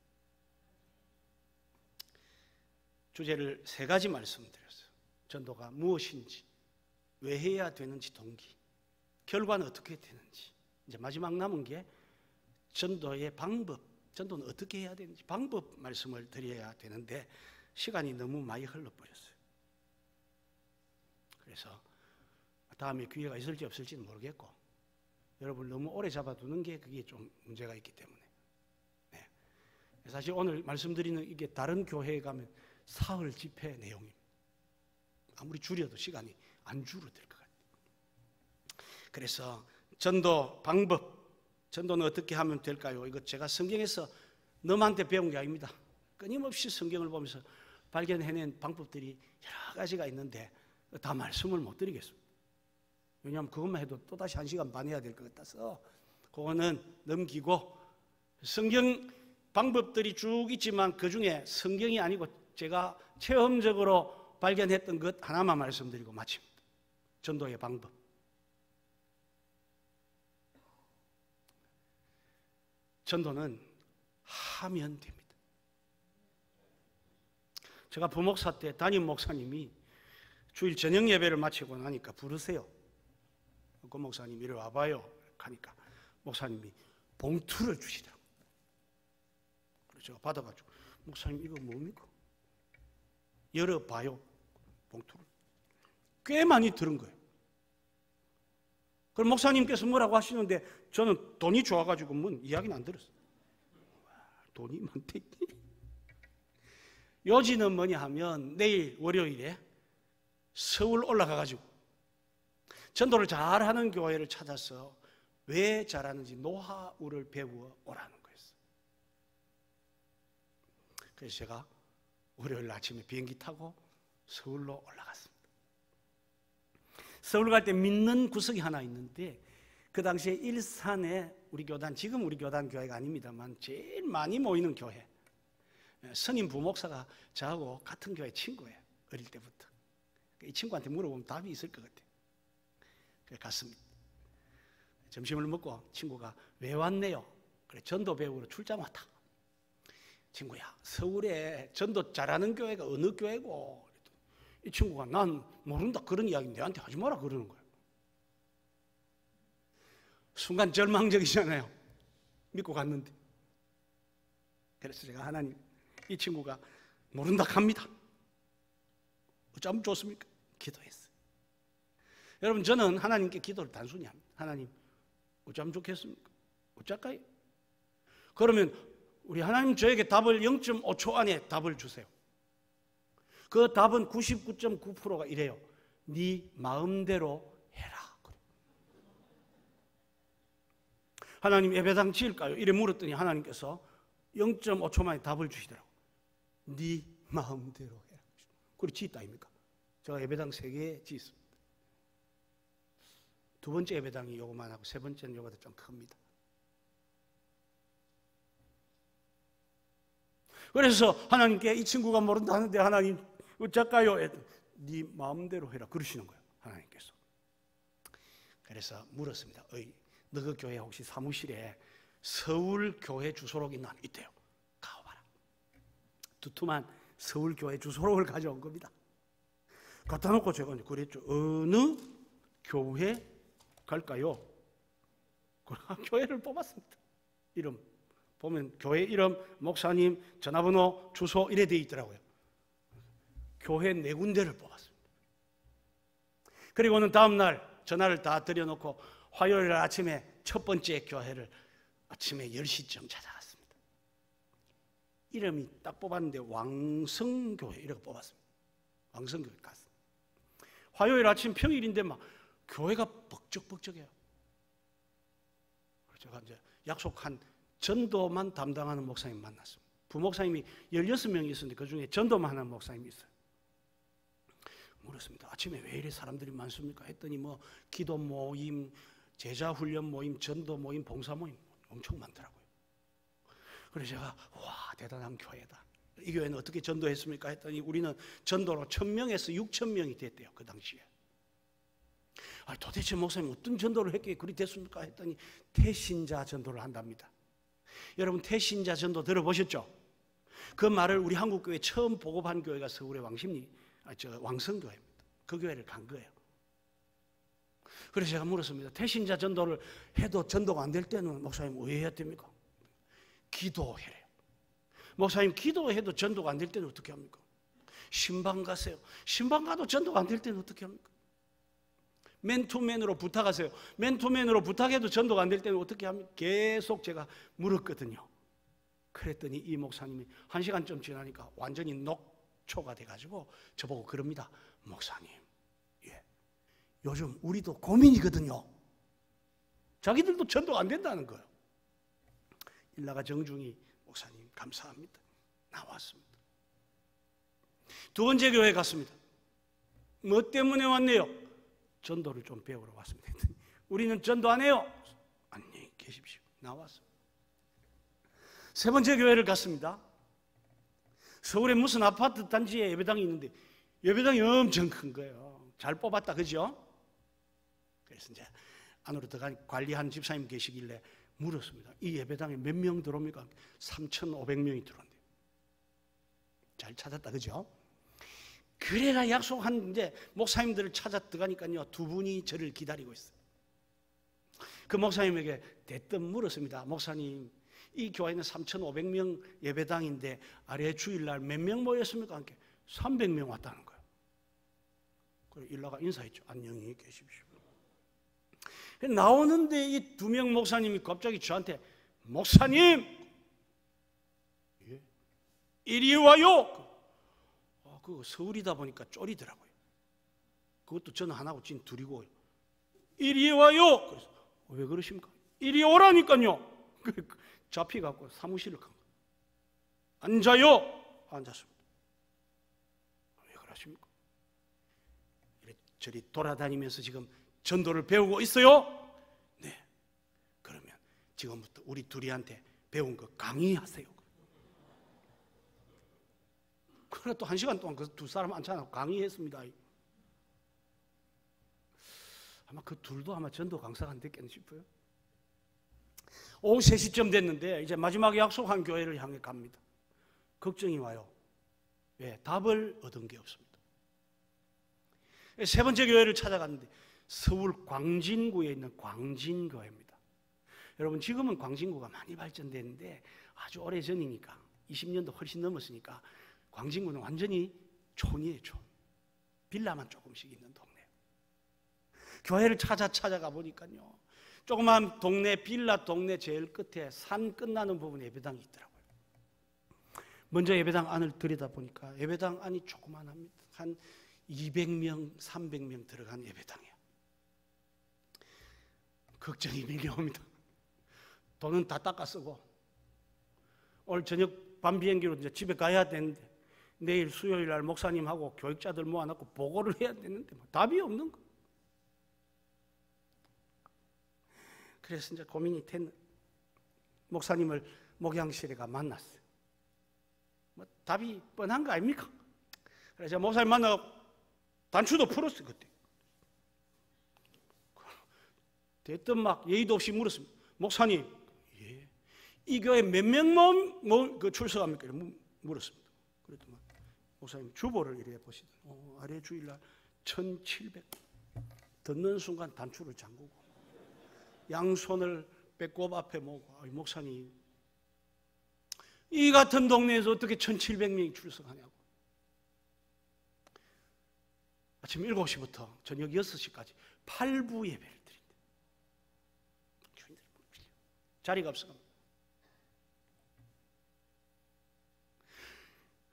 주제를 3가지 말씀드렸어요. 전도가 무엇인지, 왜 해야 되는지 동기, 결과는 어떻게 되는지. 이제 마지막 남은 게 전도의 방법, 전도는 어떻게 해야 되는지 방법 말씀을 드려야 되는데 시간이 너무 많이 흘러버렸어요. 그래서 다음에 기회가 있을지 없을지는 모르겠고 여러분 너무 오래 잡아두는 게 그게 좀 문제가 있기 때문에 네. 사실 오늘 말씀드리는 이게 다른 교회에 가면 사흘 집회 내용입니다. 아무리 줄여도 시간이 안 줄어들 것 같아요. 그래서 전도 방법, 전도는 어떻게 하면 될까요? 이거 제가 성경에서 너한테 배운 게 아닙니다. 끊임없이 성경을 보면서 발견해낸 방법들이 여러 가지가 있는데 다 말씀을 못 드리겠습니다. 왜냐하면 그것만 해도 또다시 1시간 반 해야 될 것 같아서 그거는 넘기고 성경 방법들이 쭉 있지만 그 중에 성경이 아니고 제가 체험적으로 발견했던 것 하나만 말씀드리고 마칩니다. 전도의 방법. 전도는 하면 됩니다. 제가 부목사 때 담임 목사님이 주일 저녁 예배를 마치고 나니까 부르세요. 그 목사님 이리 와봐요 하니까 목사님이 봉투를 주시더라고요. 그래서 제가 받아가지고 목사님 이거 뭡니까? 열어봐요. 봉투를 꽤 많이 들은 거예요. 그럼 목사님께서 뭐라고 하시는데 저는 돈이 좋아가지고 뭐 이야기는 안 들었어요. 돈이 많대. 요지는 뭐냐 하면 내일 월요일에 서울 올라가가지고 전도를 잘하는 교회를 찾아서 왜 잘하는지 노하우를 배워 오라는 거였어요. 그래서 제가 월요일 아침에 비행기 타고 서울로 올라갔습니다. 서울 갈 때 믿는 구석이 하나 있는데 그 당시에 일산에 우리 교단, 지금 우리 교단 교회가 아닙니다만 제일 많이 모이는 교회, 선임 부목사가 저하고 같은 교회 친구예요. 어릴 때부터. 이 친구한테 물어보면 답이 있을 것 같아요. 그래 갔습니다. 점심을 먹고 친구가 왜 왔네요? 그래 전도 배우러 출장 왔다. 친구야 서울에 전도 잘하는 교회가 어느 교회고? 이 친구가 난 모른다 그런 이야기 내한테 하지 마라 그러는 거예요. 순간 절망적이잖아요. 믿고 갔는데. 그래서 제가 하나님 이 친구가 모른다 합니다. 어쩌면 좋습니까? 기도했어요. 여러분 저는 하나님께 기도를 단순히 합니다. 하나님 어쩌면 좋겠습니까? 어쩔까요? 그러면 우리 하나님 저에게 답을 0.5초 안에 답을 주세요. 그 답은 99.9%가 이래요. 네 마음대로 해라. 하나님 예배당 지을까요? 이래 물었더니 하나님께서 0.5초 만에 답을 주시더라고요. 네 마음대로 해라. 그리고 지었다 아닙니까? 제가 예배당 3개 지었습니다. 2번째 예배당이 요거만 하고 3번째는 요거보다 좀 큽니다. 그래서 하나님께 이 친구가 모른다는데 하나님 어쩔까요? 네 마음대로 해라 그러시는 거예요. 하나님께서. 그래서 물었습니다. 너 그 교회 혹시 사무실에 서울 교회 주소록이 있대요. 가봐라. 두툼한 서울 교회 주소록을 가져온 겁니다. 갖다 놓고 제가 그랬죠. 어느 교회 갈까요? 교회를 뽑았습니다. 이름 보면 교회 이름, 목사님, 전화번호, 주소 이래 돼 있더라고요. 교회 4군데를 뽑았습니다. 그리고는 다음 날 전화를 다 드려놓고 화요일 아침에 첫 번째 교회를 아침에 10시쯤 찾아갔습니다. 이름이 딱 뽑았는데 왕성교회 이렇게 뽑았습니다. 왕성교회 갔습니다. 화요일 아침 평일인데 막 교회가 벅적벅적해요. 제가 이제 약속한 전도만 담당하는 목사님 만났습니다. 부목사님이 16명이 있었는데 그 중에 전도만 하는 목사님이 있어요. 물었습니다. 아침에 왜 이래 사람들이 많습니까? 했더니 뭐 기도 모임, 제자 훈련 모임, 전도 모임, 봉사 모임 엄청 많더라고요. 그래서 제가 와 대단한 교회다. 이 교회는 어떻게 전도했습니까? 했더니 우리는 전도로 1000명에서 6000명이 됐대요. 그 당시에. 도대체 목사님 어떤 전도를 했기에 그리 됐습니까? 했더니 태신자 전도를 한답니다. 여러분 태신자 전도 들어보셨죠? 그 말을 우리 한국교회 처음 보급한 교회가 서울의 왕성교회입니다. 그 교회를 간 거예요. 그래서 제가 물었습니다. 태신자 전도를 해도 전도가 안 될 때는 목사님 왜 해야 됩니까? 기도해래요. 목사님 기도해도 전도가 안 될 때는 어떻게 합니까? 신방 가세요. 신방 가도 전도가 안 될 때는 어떻게 합니까? 맨투맨으로 부탁하세요. 맨투맨으로 부탁해도 전도가 안 될 때는 어떻게 합니까? 계속 제가 물었거든요. 그랬더니 이 목사님이 1시간쯤 지나니까 완전히 녹초가 돼가지고 저보고 그럽니다. 목사님, 요즘 우리도 고민이거든요. 자기들도 전도가 안 된다는 거예요. 일나가 정중히 목사님 감사합니다. 나왔습니다. 두 번째 교회 갔습니다. 뭐 때문에 왔네요? 전도를 좀 배우러 왔습니다. 우리는 전도 안 해요. 안녕히 계십시오. 나왔습니다. 세 번째 교회를 갔습니다. 서울에 무슨 아파트 단지에 예배당이 있는데 예배당이 엄청 큰 거예요. 잘 뽑았다, 그죠? 그래서 이제 안으로 들어가니 관리하는 집사님 계시길래 물었습니다. 이 예배당에 몇 명 들어옵니까? 3,500명이 들어온대요. 잘 찾았다, 그죠? 그래가 약속한 이제 목사님들을 찾아 들어가니까요, 두 분이 저를 기다리고 있어요. 그 목사님에게 대뜸 물었습니다. 목사님, 이 교회는 3,500명 예배당인데 아래 주일날 몇 명 모였습니까? 300명 왔다는 거예요. 그래서 일나가 인사했죠. 안녕히 계십시오. 나오는데 이 2명 목사님이 갑자기 저한테 목사님 이리 와요. 그거 서울이다 보니까 쫄이더라고요. 그것도 저는 하나고 진 둘이고 이리 와요. 그래서 왜 그러십니까? 이리 오라니까요. 잡혀갖고 사무실을 간 거예요. 앉아요. 앉았습니다. 왜 그러십니까? 이리저리 돌아다니면서 지금 전도를 배우고 있어요? 네. 그러면 지금부터 우리 둘이한테 배운 거 강의하세요. 그러나 또 1시간 동안 그 두 사람 앉혀놓고 강의했습니다. 아마 그 둘도 아마 전도 강사가 안 됐겠나 싶어요. 오후 3시쯤 됐는데 이제 마지막에 약속한 교회를 향해 갑니다. 걱정이 와요. 왜? 답을 얻은 게 없습니다. 세 번째 교회를 찾아갔는데 서울 광진구에 있는 광진교회입니다. 여러분 지금은 광진구가 많이 발전됐는데 아주 오래전이니까 20년도 훨씬 넘었으니까 광진구는 완전히 촌이에요. 촌. 빌라만 조금씩 있는 동네. 교회를 찾아가 보니까요, 조그만 동네, 빌라 동네 제일 끝에 산 끝나는 부분에 예배당이 있더라고요. 먼저 예배당 안을 들여다보니까 예배당 안이 조그만합니다. 한 200명, 300명 들어간 예배당이에요. 걱정이 밀려옵니다. 돈은 다 닦아 쓰고 오늘 저녁 밤 비행기로 이제 집에 가야 되는데 내일 수요일 날 목사님하고 교육자들 모아놓고 보고를 해야 되는데 답이 없는 거. 그래서 이제 고민이 됐는 목사님을 목양실에 가 만났어요. 답이 뻔한 거 아닙니까? 그래서 제가 목사님 만나고 단추도 풀었어요. 그때 대뜸 막 예의도 없이 물었습니다. 목사님, 예, 이 교회 몇 명만 출석합니까? 물었습니다. 그랬더니 목사님 주보를 이래 보시더니 아래 주일날 1700 듣는 순간 단추를 잠그고 양손을 배꼽 앞에 모으고 목사님 이 같은 동네에서 어떻게 1700명이 출석하냐고. 아침 7시부터 저녁 6시까지 8부 예배를 드린다. 자리가 없어갑니다.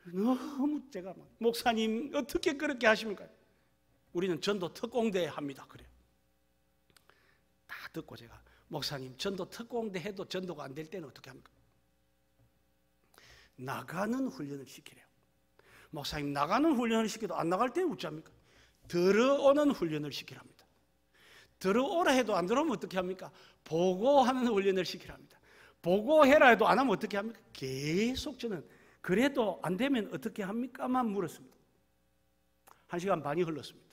너무 제가 목사님 어떻게 그렇게 하십니까? 우리는 전도 특공대 합니다. 그래요. 다 듣고 제가 목사님 전도 특공대 해도 전도가 안 될 때는 어떻게 합니까? 나가는 훈련을 시키래요. 목사님 나가는 훈련을 시켜도 안 나갈 때는 어찌합니까? 들어오는 훈련을 시키랍니다. 들어오라 해도 안 들어오면 어떻게 합니까? 보고하는 훈련을 시키랍니다. 보고해라 해도 안 하면 어떻게 합니까? 계속 저는 그래도 안 되면 어떻게 합니까?만 물었습니다. 1시간 반이 흘렀습니다.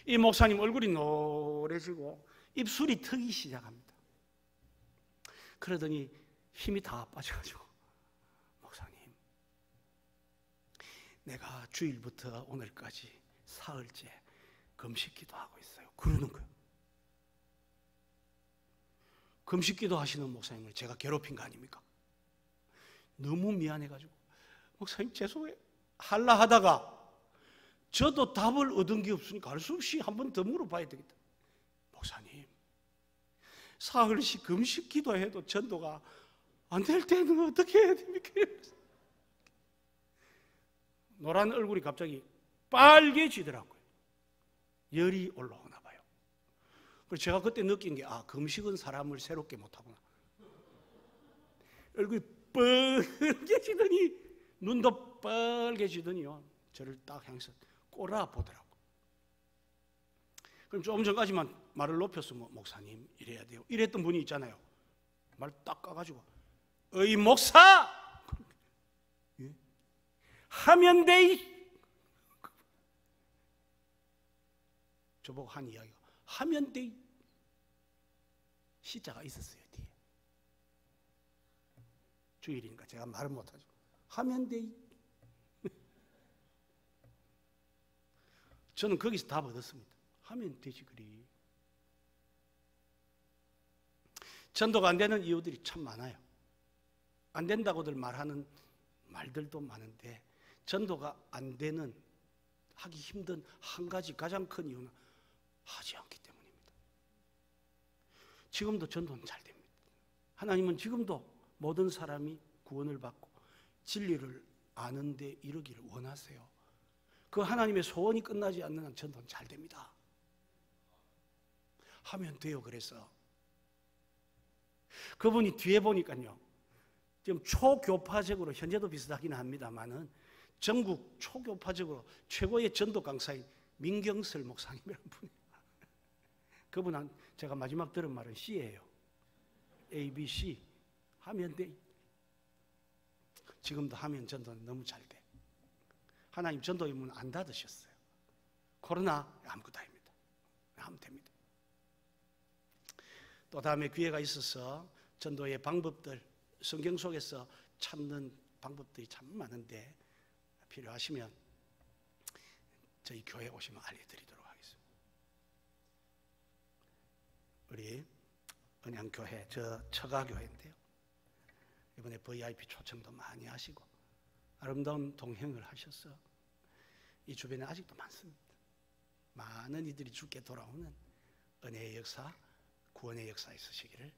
이 목사님 얼굴이 노래지고 입술이 트기 시작합니다. 그러더니 힘이 다 빠져가지고 목사님 내가 주일부터 오늘까지 사흘째 금식기도 하고 있어요. 그러는 거예요. 금식기도 하시는 목사님을 제가 괴롭힌 거 아닙니까? 너무 미안해가지고 목사님 죄송해요 할라 하다가 저도 답을 얻은 게 없으니까 할 수 없이 한 번 더 물어봐야 되겠다. 목사님 사흘씩 금식 기도해도 전도가 안 될 때는 어떻게 해야 됩니까? 노란 얼굴이 갑자기 빨개지더라고요. 열이 올라오나 봐요. 그래서 제가 그때 느낀 게 금식은 사람을 새롭게 못하구나. 얼굴이 빨개지더니 눈도 빨개지더니요 저를 딱 향해서 꼬라보더라고. 그럼 조금 전까지만 말을 높여서 목사님 이래야 돼요 이랬던 분이 있잖아요. 말 딱 까가지고 어이 목사 예? 하면 돼. 저보고 한 이야기가 하면 돼. 시자가 있었어요 뒤에. 주일이니까 제가 말을 못하죠. 하면 돼. 저는 거기서 답 얻었습니다. 하면 되지 그리. 전도가 안 되는 이유들이 참 많아요. 안 된다고들 말하는 말들도 많은데 전도가 안 되는 하기 힘든 한 가지 가장 큰 이유는 하지 않기 때문입니다. 지금도 전도는 잘 됩니다. 하나님은 지금도 모든 사람이 구원을 받고 진리를 아는 데 이르기를 원하세요. 그 하나님의 소원이 끝나지 않는 한 전도는 잘 됩니다. 하면 돼요. 그래서 그분이 뒤에 보니까요 지금 초교파적으로 현재도 비슷하긴 합니다만은 전국 초교파적으로 최고의 전도 강사인 민경설 목사님이라는 분이에요. 그분은 제가 마지막 들은 말은 C예요. A, B, C 하면 돼. 지금도 하면 전도는 너무 잘 돼. 하나님 전도의 문 안 닫으셨어요. 코로나 아무것도 아닙니다. 하면 됩니다. 또 다음에 기회가 있어서 전도의 방법들 성경 속에서 찾는 방법들이 참 많은데 필요하시면 저희 교회에 오시면 알려드리도록 하겠습니다. 우리 은양교회 저 처가교회인데요 이번에 VIP 초청도 많이 하시고 아름다운 동행을 하셔서 이 주변에 아직도 많습니다. 많은 이들이 주께 돌아오는 은혜의 역사 구원의 역사 있으시기를